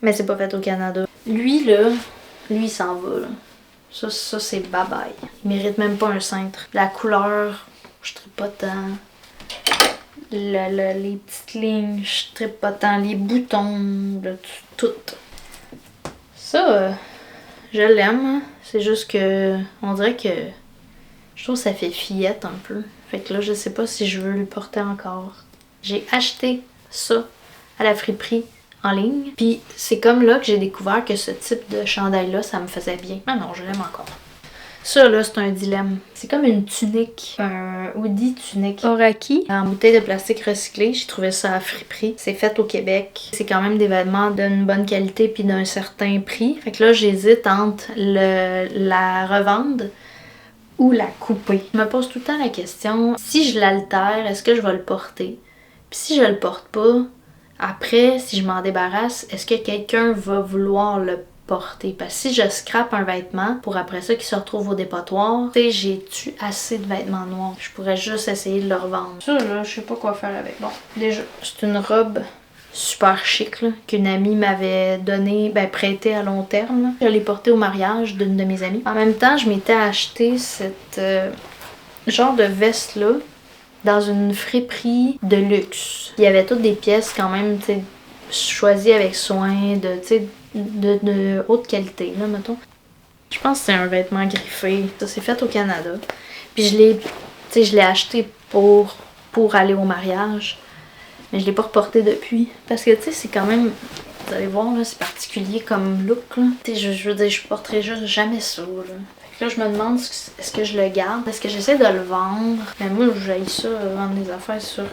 Mais c'est pas fait au Canada. Lui, là, lui, il s'en va, là. Ça c'est bye-bye. Il mérite même pas un cintre. La couleur, je trippe pas tant. Les petites lignes, je trippe pas tant. Les boutons, tout. Ça, je l'aime. Hein. C'est juste que, on dirait que, je trouve que ça fait fillette un peu. Fait que là, je sais pas si je veux le porter encore. J'ai acheté ça à la friperie en ligne. Puis c'est comme là que j'ai découvert que ce type de chandail-là, ça me faisait bien. Ah non, je l'aime encore. Ça, là, c'est un dilemme. C'est comme une tunique, un hoodie tunique Oraki en bouteille de plastique recyclé. J'ai trouvé ça à friperie. C'est fait au Québec. C'est quand même des vêtements d'une bonne qualité puis d'un certain prix. Fait que là, j'hésite entre la revendre ou la couper. Je me pose tout le temps la question, si je l'altère, est-ce que je vais le porter? Puis si je le porte pas, après, si je m'en débarrasse, est-ce que quelqu'un va vouloir le porter? Parce que si je scrape un vêtement pour après ça qu'il se retrouve au dépotoir, tu sais, j'ai-tu assez de vêtements noirs? Je pourrais juste essayer de le revendre. Ça, là, je sais pas quoi faire avec. Bon, déjà, c'est une robe super chic, là, qu'une amie m'avait donné, prêtée à long terme. Là. Je l'ai portée au mariage d'une de mes amies. En même temps, je m'étais acheté cette genre de veste-là dans une friperie de luxe. Il y avait toutes des pièces quand même, tu sais, choisies avec soin, de haute qualité, là, mettons. Je pense que c'est un vêtement griffé. Ça, c'est fait au Canada. Puis je l'ai acheté pour aller au mariage. Mais je l'ai pas reporté depuis. Parce que, tu sais, c'est quand même... Vous allez voir, là, c'est particulier comme look, là. Tu sais, je veux dire, je porterai juste jamais ça, là. Là, je me demande, est-ce que je le garde? Est-ce que j'essaie de le vendre? Mais moi, j'haïs ça, vendre des affaires sur...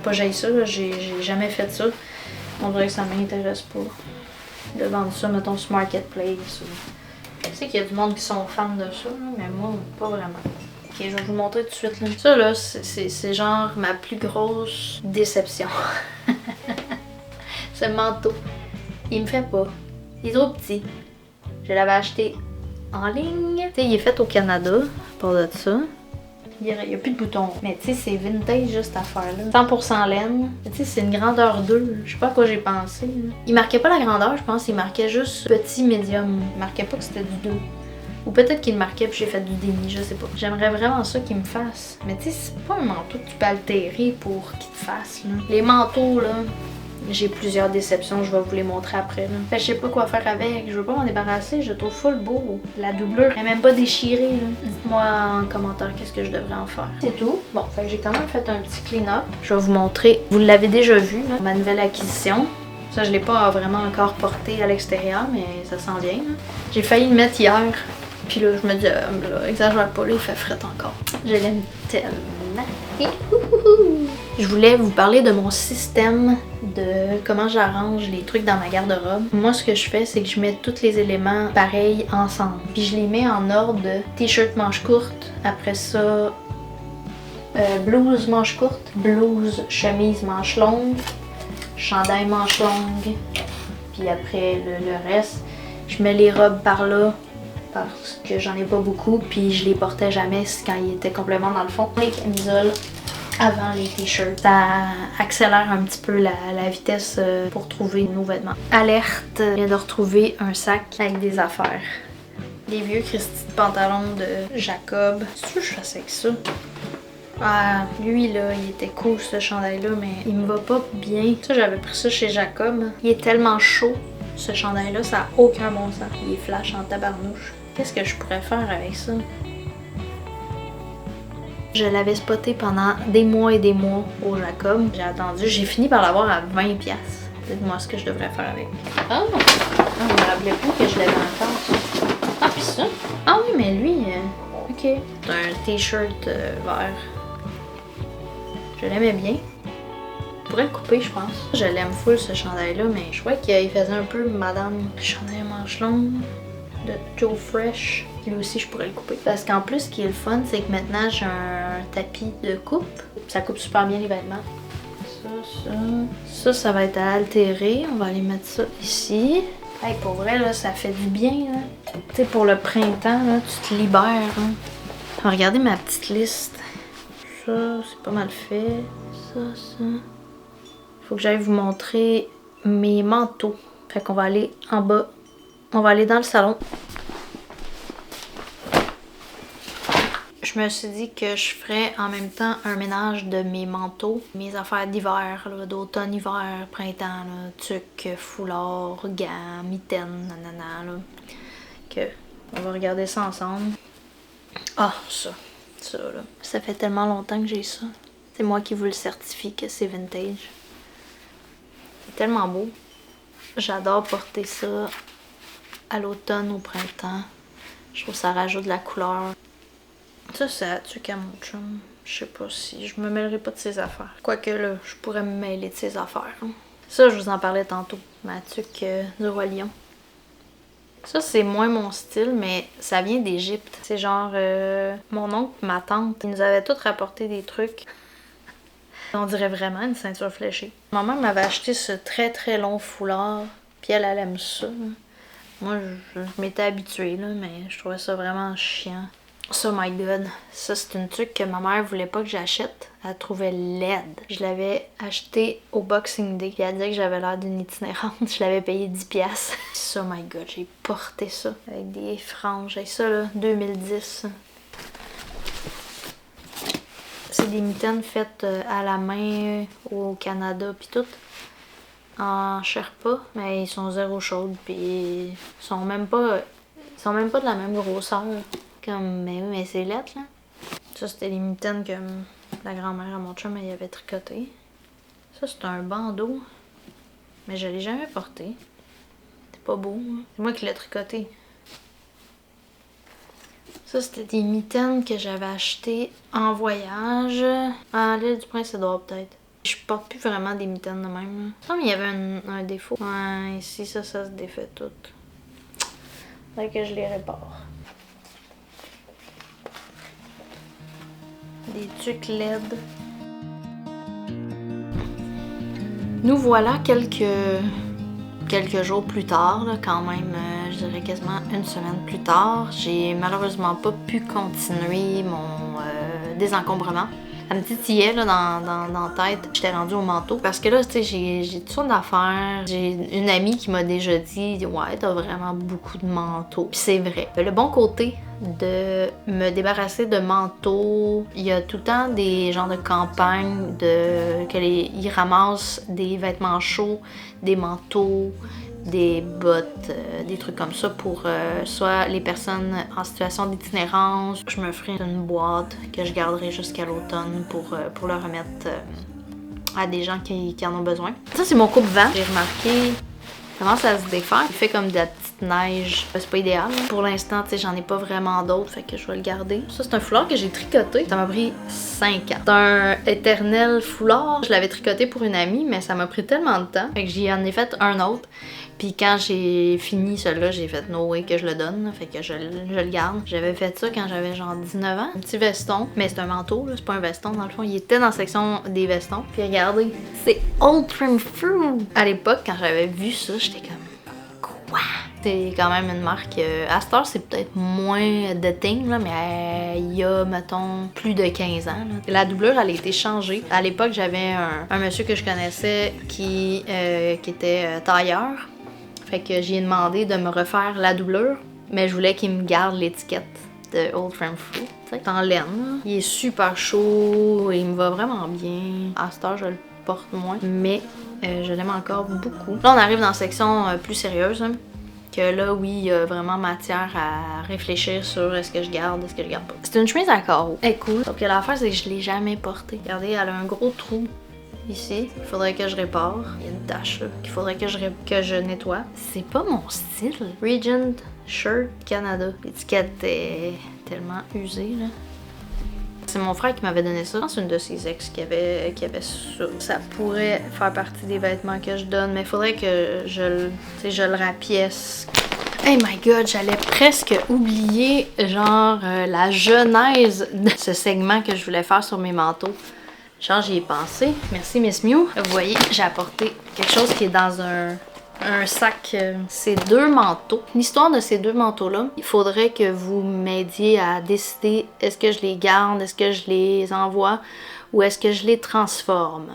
pas j'haïs ça, là, j'ai jamais fait ça. On dirait que ça m'intéresse pas. De vendre ça, mettons, sur Marketplace. Je sais qu'il y a du monde qui sont fans de ça, là, mais moi, pas vraiment. Ok, je vais vous montrer tout de suite. Là. Ça, là, c'est genre ma plus grosse déception. Ce manteau. Il me fait pas. Il est trop petit. Je l'avais acheté en ligne. Tu sais, il est fait au Canada, à part de ça. Il y a plus de boutons. Mais tu sais, c'est vintage, juste à faire là. 100% laine. Tu sais, c'est une grandeur 2. Je sais pas à quoi j'ai pensé. Là. Il marquait pas la grandeur, je pense. Il marquait juste petit, médium. Il marquait pas que c'était du 2. Ou peut-être qu'il le marquait puis j'ai fait du déni, je sais pas. J'aimerais vraiment ça qu'il me fasse. Mais tu sais, c'est pas un manteau que tu peux altérer pour qu'il te fasse. Là. Les manteaux, là, j'ai plusieurs déceptions, je vais vous les montrer après. Là. Fait que je sais pas quoi faire avec, je veux pas m'en débarrasser, je le trouve full beau. La doublure est même pas déchirée. Dites-moi en commentaire qu'est-ce que je devrais en faire. C'est tout. Bon, fait que j'ai quand même fait un petit clean-up. Je vais vous montrer. Vous l'avez déjà vu, là, ma nouvelle acquisition. Ça, je l'ai pas vraiment encore porté à l'extérieur, mais ça s'en vient. J'ai failli le mettre hier. Puis là, je me dis, là, exagère pas, là, il fait fret encore. Je l'aime tellement. Je voulais vous parler de mon système de comment j'arrange les trucs dans ma garde-robe. Moi, ce que je fais, c'est que je mets tous les éléments pareils ensemble. Puis je les mets en ordre de t-shirt manche courte, après ça, blouse manche courte, blouse chemise manche longue, chandail manche longue, puis après le reste, je mets les robes par là, parce que j'en ai pas beaucoup, puis je les portais jamais quand ils étaient complètement dans le fond. Les camisoles avant les t-shirts, ça accélère un petit peu la vitesse pour trouver nos vêtements. Alerte, je viens de retrouver un sac avec des affaires. Les vieux Christy de pantalons de Jacob. C'est sûr que je fasse avec ça? Ah, lui là, il était cool ce chandail-là, mais il me va pas bien. Ça, j'avais pris ça chez Jacob. Il est tellement chaud, ce chandail-là, ça a aucun bon sens. Il est flash en tabarnouche. Qu'est-ce que je pourrais faire avec ça? Je l'avais spoté pendant des mois et des mois au Jacob. J'ai attendu, j'ai fini par l'avoir à 20$. Dites-moi ce que je devrais faire avec. Ah! Je me rappelais plus que je l'avais encore. Ah, pis ça? Ah oui, mais lui, ok. C'est un t-shirt vert. Je l'aimais bien. Je pourrais le couper, je pense. Je l'aime full ce chandail-là, mais je crois qu'il faisait un peu madame chandail manche longue de Joe Fresh. Lui aussi, je pourrais le couper. Parce qu'en plus, ce qui est le fun, c'est que maintenant, j'ai un tapis de coupe. Ça coupe super bien les vêtements. Ça va être à altérer. On va aller mettre ça ici. Hey, pour vrai, là, ça fait du bien. Tu sais, pour le printemps, là, tu te libères. Hein. Regardez ma petite liste. Ça, c'est pas mal fait. Ça. Faut que j'aille vous montrer mes manteaux. Fait qu'on va aller en bas. On va aller dans le salon. Je me suis dit que je ferais en même temps un ménage de mes manteaux, mes affaires d'hiver, d'automne, hiver, printemps, là, tucs, foulards, gants, mitaines, nanana, là. Que on va regarder ça ensemble. Ah, ça là. Ça fait tellement longtemps que j'ai ça. C'est moi qui vous le certifie que c'est vintage. C'est tellement beau. J'adore porter ça à l'automne, au printemps. Je trouve que ça rajoute de la couleur. Ça, c'est à tuque à mon chum. Je sais pas si je me mêlerai pas de ses affaires. Quoique là, je pourrais me mêler de ses affaires. Hein. Ça, je vous en parlais tantôt. Ma tuque du Roi Lion. Ça, c'est moins mon style, mais ça vient d'Égypte. C'est genre mon oncle, ma tante, ils nous avaient tous rapporté des trucs. On dirait vraiment une ceinture fléchée. Maman m'avait acheté ce très long foulard, puis elle aime ça. Hein. Moi, je m'étais habituée, là, mais je trouvais ça vraiment chiant. Oh my god, ça c'est une truc que ma mère voulait pas que j'achète. Elle trouvait laide. Je l'avais acheté au Boxing Day. Puis elle disait que j'avais l'air d'une itinérante. Je l'avais payé 10$. Oh my god, j'ai porté ça avec des franges. Et ça là, 2010. C'est des mitaines faites à la main au Canada puis tout. En Sherpa, mais ils sont zéro chaudes puis ils sont même pas de la même grosseur. Comme, mais c'est lettre, là. Ça, c'était les mitaines que la grand-mère à mon chum elle avait tricoté. Ça, c'est un bandeau. Mais je l'ai jamais porté. C'est pas beau, hein. C'est moi qui l'ai tricoté. Ça, c'était des mitaines que j'avais achetées en voyage. À l'île du Prince-Édouard, peut-être. Je porte plus vraiment des mitaines de même. Non, mais il y avait un défaut. Ouais, ici, ça se défait tout. Faudrait que je les répare. Des tucs LED. Nous voilà quelques jours plus tard, là, quand même, je dirais quasiment une semaine plus tard. J'ai malheureusement pas pu continuer mon désencombrement. Ça me titillait là, dans la tête. J'étais rendue au manteau. Parce que là, tu sais, j'ai toutes sortes d'affaires. J'ai une amie qui m'a déjà dit « Ouais, t'as vraiment beaucoup de manteaux. » Puis c'est vrai. Le bon côté de me débarrasser de manteaux, il y a tout le temps des genres de campagnes ils ramassent des vêtements chauds, des manteaux, des bottes, des trucs comme ça pour soit les personnes en situation d'itinérance. Je me ferai une boîte que je garderai jusqu'à l'automne pour le remettre à des gens qui en ont besoin. Ça, c'est mon coupe-vent. J'ai remarqué, il commence à se défaire. Il fait comme de la petite neige. C'est pas idéal. Pour l'instant, tu sais, j'en ai pas vraiment d'autres, fait que je vais le garder. Ça, c'est un foulard que j'ai tricoté. Ça m'a pris 5 ans. C'est un éternel foulard. Je l'avais tricoté pour une amie, mais ça m'a pris tellement de temps. Fait que j'en ai fait un autre. Puis quand j'ai fini celui-là, j'ai fait no way que je le donne, fait que je le garde. J'avais fait ça quand j'avais genre 19 ans. Un petit veston, mais c'est un manteau, là, c'est pas un veston dans le fond. Il était dans la section des vestons. Puis regardez, c'est Old Trim Fruit! À l'époque, quand j'avais vu ça, j'étais comme quoi? C'est quand même une marque. À cette heure, c'est peut-être moins de thing, là, mais il y a, mettons, plus de 15 ans. Là. La doublure, elle a été changée. À l'époque, j'avais un monsieur que je connaissais qui était tailleur. Fait que j'ai demandé de me refaire la doublure, mais je voulais qu'il me garde l'étiquette de Old Trim Fruit. C'est en laine. Là. Il est super chaud et il me va vraiment bien. À cette heure, je le porte moins, mais je l'aime encore beaucoup. Là, on arrive dans la section plus sérieuse. Hein, que là, oui, il y a vraiment matière à réfléchir sur est-ce que je garde, est-ce que je garde pas. C'est une chemise à carreaux. Écoute, donc l'affaire, c'est que je l'ai jamais portée. Regardez, elle a un gros trou. Ici, il faudrait que je répare. Il y a une tache là qu'il faudrait que je nettoie. C'est pas mon style. Regent Shirt Canada. L'étiquette est tellement usée là. C'est mon frère qui m'avait donné ça. Je pense une de ses ex qui avait ça. Ça pourrait faire partie des vêtements que je donne, mais il faudrait que je le rapièce. Hey my god, j'allais presque oublier genre la genèse de ce segment que je voulais faire sur mes manteaux. Genre j'y ai pensé. Merci Miss Mew. Vous voyez, j'ai apporté quelque chose qui est dans un sac. Ces deux manteaux. L'histoire de ces deux manteaux-là, il faudrait que vous m'aidiez à décider est-ce que je les garde, est-ce que je les envoie ou est-ce que je les transforme.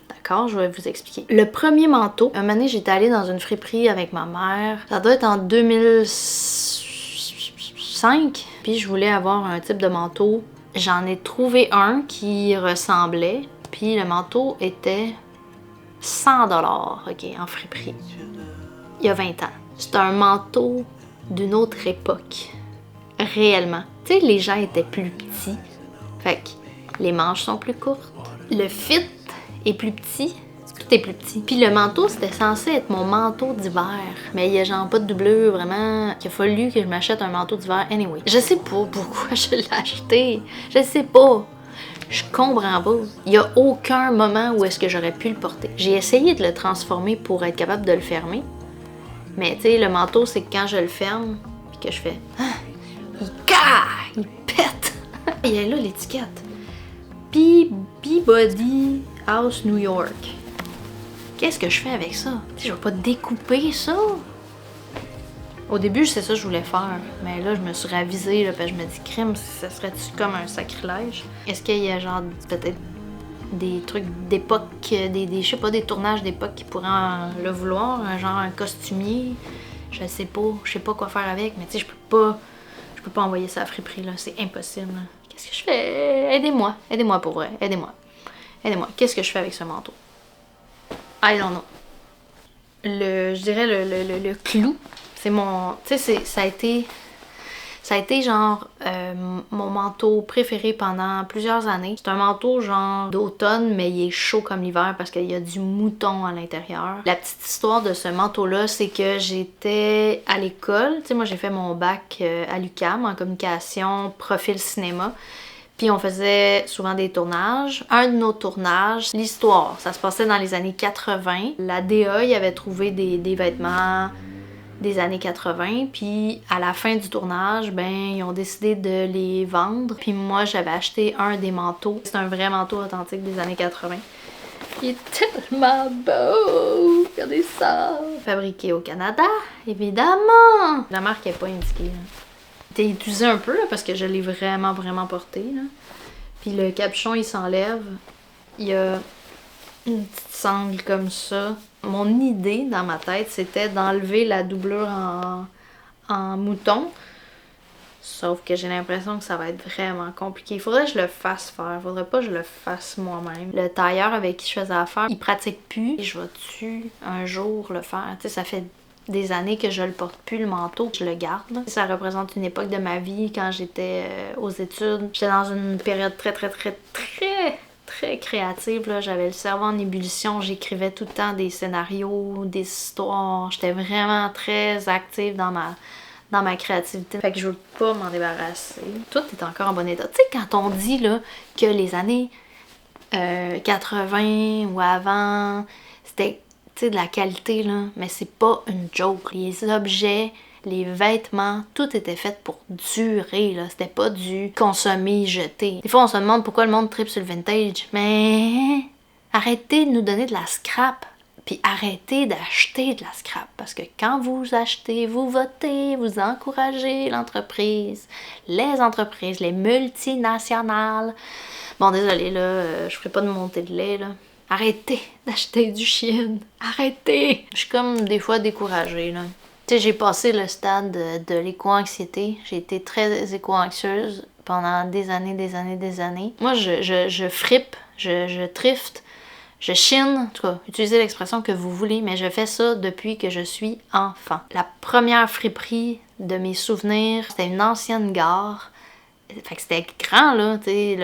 D'accord, je vais vous expliquer. Le premier manteau, un moment donné, j'étais allée dans une friperie avec ma mère. Ça doit être en 2005. Puis je voulais avoir un type de manteau. J'en ai trouvé un qui ressemblait. Puis le manteau était 100 $, ok, en friperie. Il y a 20 ans. C'était un manteau d'une autre époque. Réellement. Tu sais, les gens étaient plus petits. Fait que les manches sont plus courtes. Le fit est plus petit. Tout est plus petit. Puis le manteau, c'était censé être mon manteau d'hiver. Mais il y a genre pas de doublure, vraiment. Il a fallu que je m'achète un manteau d'hiver anyway. Je sais pas pourquoi je l'ai acheté. Je sais pas. Je comprends pas. Il y a aucun moment où est-ce que j'aurais pu le porter. J'ai essayé de le transformer pour être capable de le fermer. Mais tu sais, le manteau, c'est que quand je le ferme, puis que je fais... il pète! Il est là l'étiquette. Peabody House New York. Qu'est-ce que je fais avec ça? Je vais pas découper ça. Au début, c'est ça que je voulais faire. Mais là, je me suis ravisée, là, parce que je me dis, crime, ça serait-tu comme un sacrilège? Est-ce qu'il y a genre peut-être des trucs d'époque, je sais pas, des tournages d'époque qui pourraient le vouloir? Genre un costumier? Je sais pas quoi faire avec, mais tu sais, je peux pas envoyer ça à friperie, là. C'est impossible. Là. Qu'est-ce que je fais? Aidez-moi pour vrai, aidez-moi. Qu'est-ce que je fais avec ce manteau? I don't know. Je dirais le clou, c'est mon... Tu sais, ça a été genre mon manteau préféré pendant plusieurs années. C'est un manteau genre d'automne, mais il est chaud comme l'hiver parce qu'il y a du mouton à l'intérieur. La petite histoire de ce manteau-là, c'est que j'étais à l'école. Tu sais, moi j'ai fait mon bac à l'UQAM en communication, profil cinéma. Puis on faisait souvent des tournages. Un de nos tournages, l'histoire, ça se passait dans les années 80. La DA, il avait trouvé des vêtements des années 80, puis à la fin du tournage, ben ils ont décidé de les vendre. Puis moi, j'avais acheté un des manteaux. C'est un vrai manteau authentique des années 80. Il est tellement beau! Regardez ça! Fabriqué au Canada, évidemment! La marque n'est pas indiquée. Là. Il était étusé un peu, là, parce que je l'ai vraiment porté. Là. Puis le capuchon, il s'enlève. Il y a une petite sangle comme ça. Mon idée dans ma tête, c'était d'enlever la doublure en mouton. Sauf que j'ai l'impression que ça va être vraiment compliqué. Il faudrait que je le fasse faire. Faudrait pas que je le fasse moi-même. Le tailleur avec qui je faisais affaire, il pratique plus. Et je vais-tu un jour le faire? Tu sais, ça fait des années que je le porte plus, le manteau. Je le garde. Ça représente une époque de ma vie quand j'étais aux études. J'étais dans une période très créative, là. J'avais le cerveau en ébullition, j'écrivais tout le temps des scénarios, des histoires. J'étais vraiment très active dans ma créativité. Fait que je veux pas m'en débarrasser. Tout est encore en bon état. Tu sais, quand on dit là, que les années 80 ou avant, c'était de la qualité, là, mais c'est pas une joke. Les objets, les vêtements, tout était fait pour durer, là. C'était pas du consommer, jeter. Des fois, on se demande pourquoi le monde tripe sur le vintage. Mais arrêtez de nous donner de la scrap. Puis arrêtez d'acheter de la scrap. Parce que quand vous achetez, vous votez, vous encouragez l'entreprise, les multinationales. Bon, désolé, là, je ferai pas de montée de lait, là. Arrêtez d'acheter du chien. Arrêtez! Je suis comme des fois découragée, là. Tu sais, j'ai passé le stade de l'éco-anxiété. J'ai été très éco-anxieuse pendant des années. Moi, je fripe, je thrift, je chine. En tout cas, utilisez l'expression que vous voulez, mais je fais ça depuis que je suis enfant. La première friperie de mes souvenirs, c'était une ancienne gare. Fait que c'était grand, là, tu sais,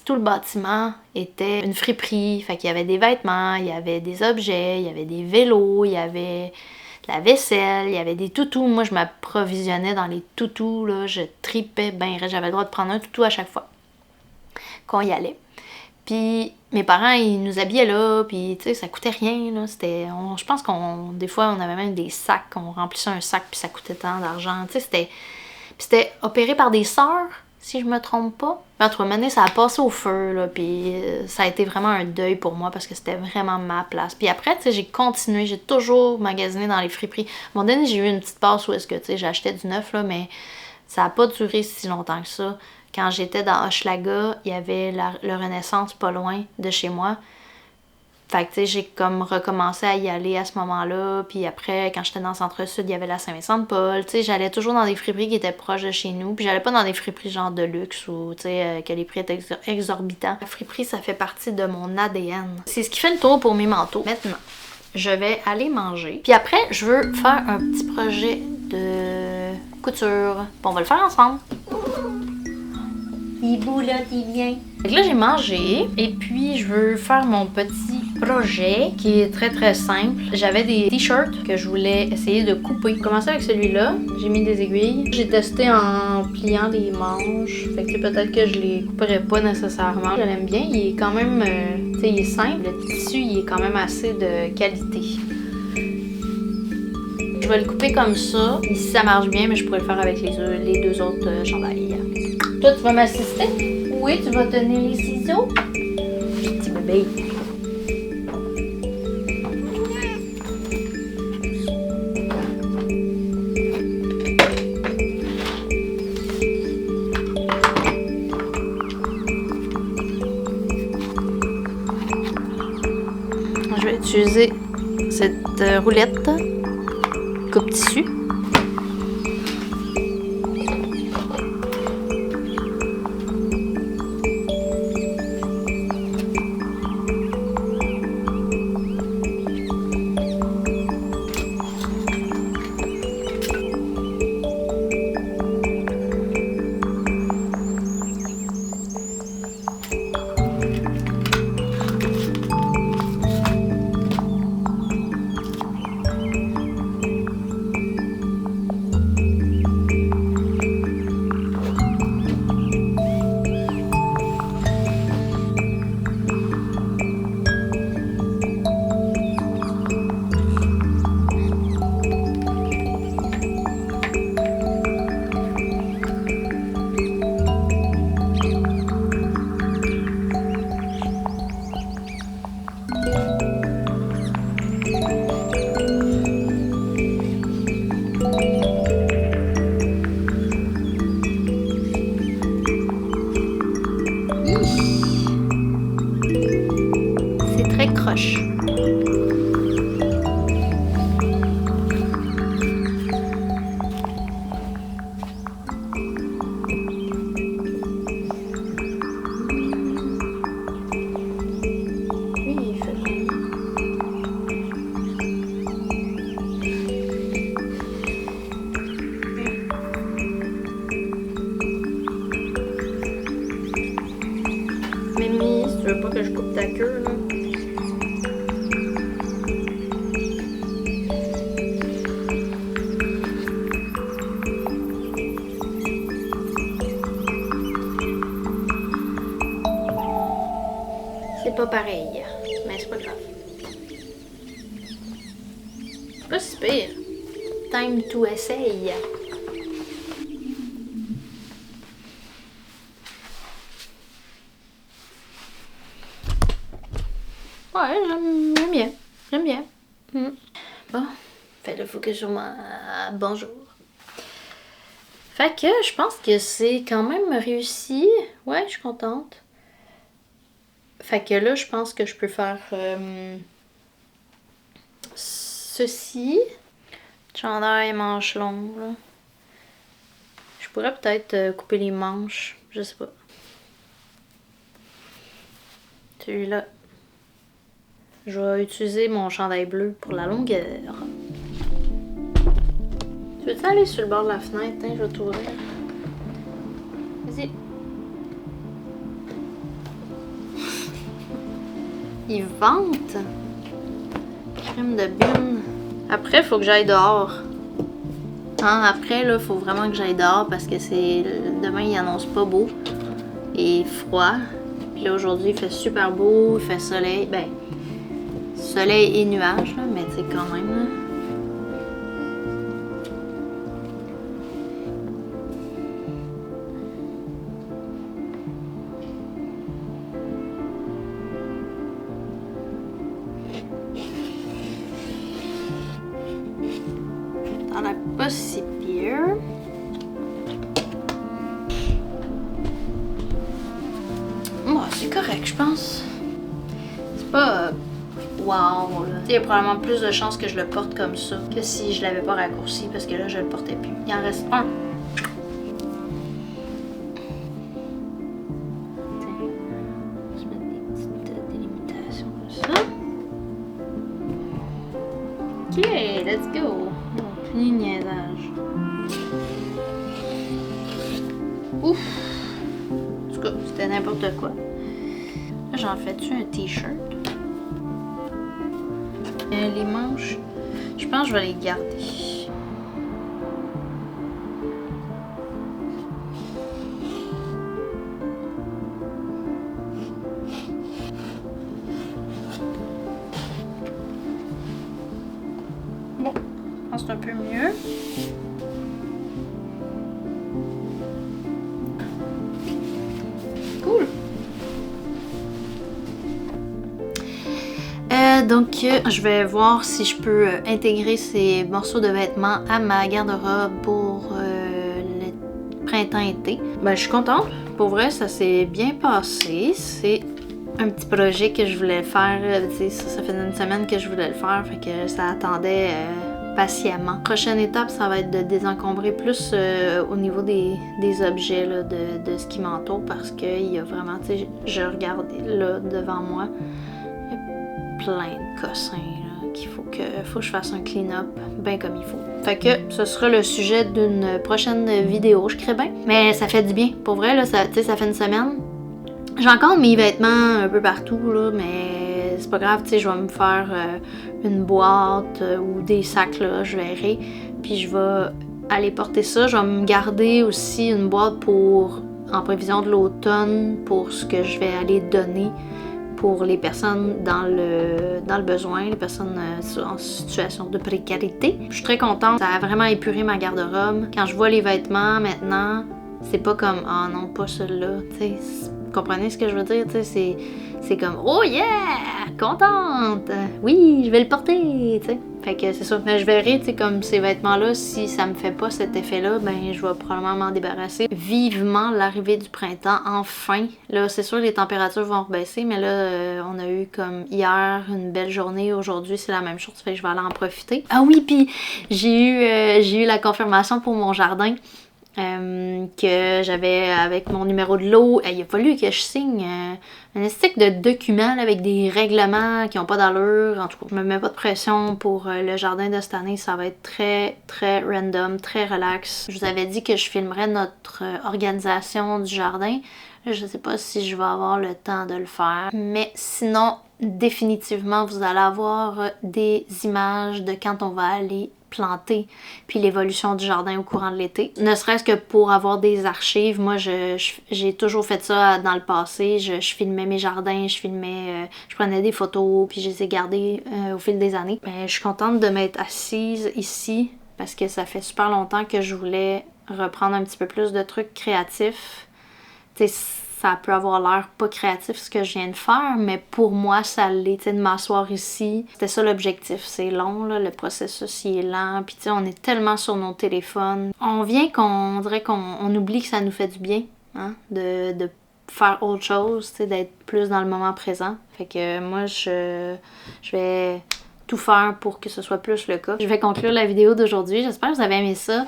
tout le bâtiment était une friperie. Fait qu'il y avait des vêtements, il y avait des objets, il y avait des vélos, il y avait de la vaisselle, il y avait des toutous. Moi, je m'approvisionnais dans les toutous, là, je tripais ben, j'avais le droit de prendre un toutou à chaque fois qu'on y allait. Puis mes parents, ils nous habillaient là, puis tu sais, ça coûtait rien, là. Je pense des fois, on avait même des sacs, on remplissait un sac, puis ça coûtait tant d'argent. Tu sais, c'était opéré par des sœurs, si je me trompe pas. En tout cas, ça a passé au feu, là, puis ça a été vraiment un deuil pour moi parce que c'était vraiment ma place. Puis après, tu sais, j'ai continué, j'ai toujours magasiné dans les friperies. À un moment donné, j'ai eu une petite passe où est-ce que, tu sais, j'achetais du neuf, là, mais ça a pas duré si longtemps que ça. Quand j'étais dans Hochelaga, il y avait le Renaissance pas loin de chez moi. Fait que, tu sais, j'ai comme recommencé à y aller à ce moment-là. Puis après, quand j'étais dans le Centre-Sud, il y avait la Saint-Vincent-de-Paul. Tu sais, j'allais toujours dans des friperies qui étaient proches de chez nous. Puis j'allais pas dans des friperies genre de luxe ou, tu sais, que les prix étaient exorbitants. La friperie, ça fait partie de mon ADN. C'est ce qui fait le tour pour mes manteaux. Maintenant, je vais aller manger. Puis après, je veux faire un petit projet de couture. Puis on va le faire ensemble. Hibou là, t'es bien. Fait que là, j'ai mangé et puis je veux faire mon petit projet qui est très très simple. J'avais des t-shirts que je voulais essayer de couper. J'ai commencé avec celui-là, j'ai mis des aiguilles. J'ai testé en pliant les manches. Fait que peut-être que je les couperais pas nécessairement. Je l'aime bien, il est quand même, tu sais, il est simple. Le tissu, il est quand même assez de qualité. Je vais le couper comme ça. Et si ça marche bien, mais je pourrais le faire avec les deux autres chandails. Toi, tu vas m'assister? Oui, tu vas tenir les ciseaux? Petit bébé. Je vais utiliser cette roulette coupe tissu. C'est très croche. Mimi, si tu veux pas que je coupe ta queue, là. C'est pas pareil, mais c'est pas grave. C'est pas si pire. Time to essaye. Ouais, j'aime bien. J'aime bien. Bon, fait là, faut que je bonjour. Fait que je pense que c'est quand même réussi. Ouais, je suis contente. Fait que là, je pense que je peux faire ceci. Chandail, manches longues, là. Je pourrais peut-être couper les manches. Je sais pas. Celui-là. Je vais utiliser mon chandail bleu pour la longueur. Tu veux-tu aller sur le bord de la fenêtre? Hein? Je vais t'ouvrir. Vas-y. Il vente. Crème de bine. Après, il faut que j'aille dehors. Hein? Après, là, il faut vraiment que j'aille dehors parce que demain, il annonce pas beau et froid. Puis là, aujourd'hui, il fait super beau, il fait soleil. Ben, soleil et nuages, là, mais tu sais, quand même, là. Ça a l'air pas si pire. Bon, c'est correct, je pense. C'est pas wow, là. Il y a probablement plus de chances que je le porte comme ça que si je l'avais pas raccourci parce que là, je le portais plus. Il en reste un. Je vais mettre des petites délimitations comme ça. Ok, let's go. On finit le niaisage. Ouf! En tout cas, c'était n'importe quoi. Là, j'en fais-tu un t-shirt? Les manches, je pense que je vais les garder. Bon, je pense que c'est un peu mieux. Cool. Donc, je vais voir si je peux intégrer ces morceaux de vêtements à ma garde-robe pour le printemps-été. Ben, je suis contente. Pour vrai, ça s'est bien passé. C'est un petit projet que je voulais faire. Ça fait une semaine que je voulais le faire, fait que ça attendait patiemment. Prochaine étape, ça va être de désencombrer plus au niveau des objets là, de ce qui m'entoure parce qu'il y a vraiment, tu sais, je regarde là devant moi. Plein de cossins qu'il faut que je fasse un clean-up bien comme il faut. Fait que ce sera le sujet d'une prochaine vidéo, je crée bien. Mais ça fait du bien. Pour vrai, là, ça fait une semaine. J'ai encore mes vêtements un peu partout, là, mais c'est pas grave, tu sais, je vais me faire une boîte ou des sacs, là, je verrai. Puis je vais aller porter ça. Je vais me garder aussi une boîte pour, en prévision de l'automne, pour ce que je vais aller donner pour les personnes dans le besoin, les personnes en situation de précarité. Je suis très contente, ça a vraiment épuré ma garde-robe. Quand je vois les vêtements maintenant, c'est pas comme « Ah non, pas celui-là », tu sais. Vous comprenez ce que je veux dire? Tu sais, c'est comme « Oh yeah! Contente! Oui, je vais le porter! » tu sais. Fait que c'est ça. Mais je verrai, tu sais, comme ces vêtements-là, si ça me fait pas cet effet-là, ben je vais probablement m'en débarrasser. Vivement l'arrivée du printemps, enfin. Là, c'est sûr les températures vont rebaisser, mais là, on a eu comme hier une belle journée. Aujourd'hui, c'est la même chose, fait que je vais aller en profiter. Ah oui, puis j'ai eu la confirmation pour mon jardin. Que j'avais avec mon numéro de lot. Il a fallu que je signe un stick de document là, avec des règlements qui n'ont pas d'allure. En tout cas, je me mets pas de pression pour le jardin de cette année. Ça va être très, très random, très relax. Je vous avais dit que je filmerais notre organisation du jardin. Là, je sais pas si je vais avoir le temps de le faire. Mais sinon, définitivement, vous allez avoir des images de quand on va aller planter, puis l'évolution du jardin au courant de l'été. Ne serait-ce que pour avoir des archives. Moi, j'ai toujours fait ça dans le passé. Je filmais mes jardins, je prenais des photos, puis je les ai gardées au fil des années. Mais je suis contente de m'être assise ici parce que ça fait super longtemps que je voulais reprendre un petit peu plus de trucs créatifs. Tu sais, ça peut avoir l'air pas créatif ce que je viens de faire, mais pour moi, ça l'est, tu sais, de m'asseoir ici. C'était ça l'objectif. C'est long, là, le processus, il est lent, puis tu sais, on est tellement sur nos téléphones. On dirait qu'on oublie que ça nous fait du bien, hein, de faire autre chose, tu sais, d'être plus dans le moment présent. Fait que moi, je vais tout faire pour que ce soit plus le cas. Je vais conclure la vidéo d'aujourd'hui. J'espère que vous avez aimé ça.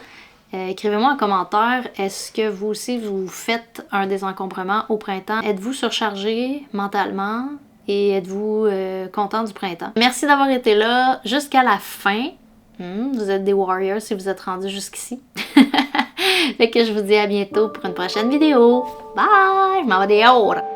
Écrivez-moi en commentaire, est-ce que vous aussi vous faites un désencombrement au printemps? Êtes-vous surchargé mentalement et êtes-vous content du printemps? Merci d'avoir été là jusqu'à la fin. Vous êtes des warriors si vous êtes rendus jusqu'ici. Fait que je vous dis à bientôt pour une prochaine vidéo. Bye! Je m'en vais dehors!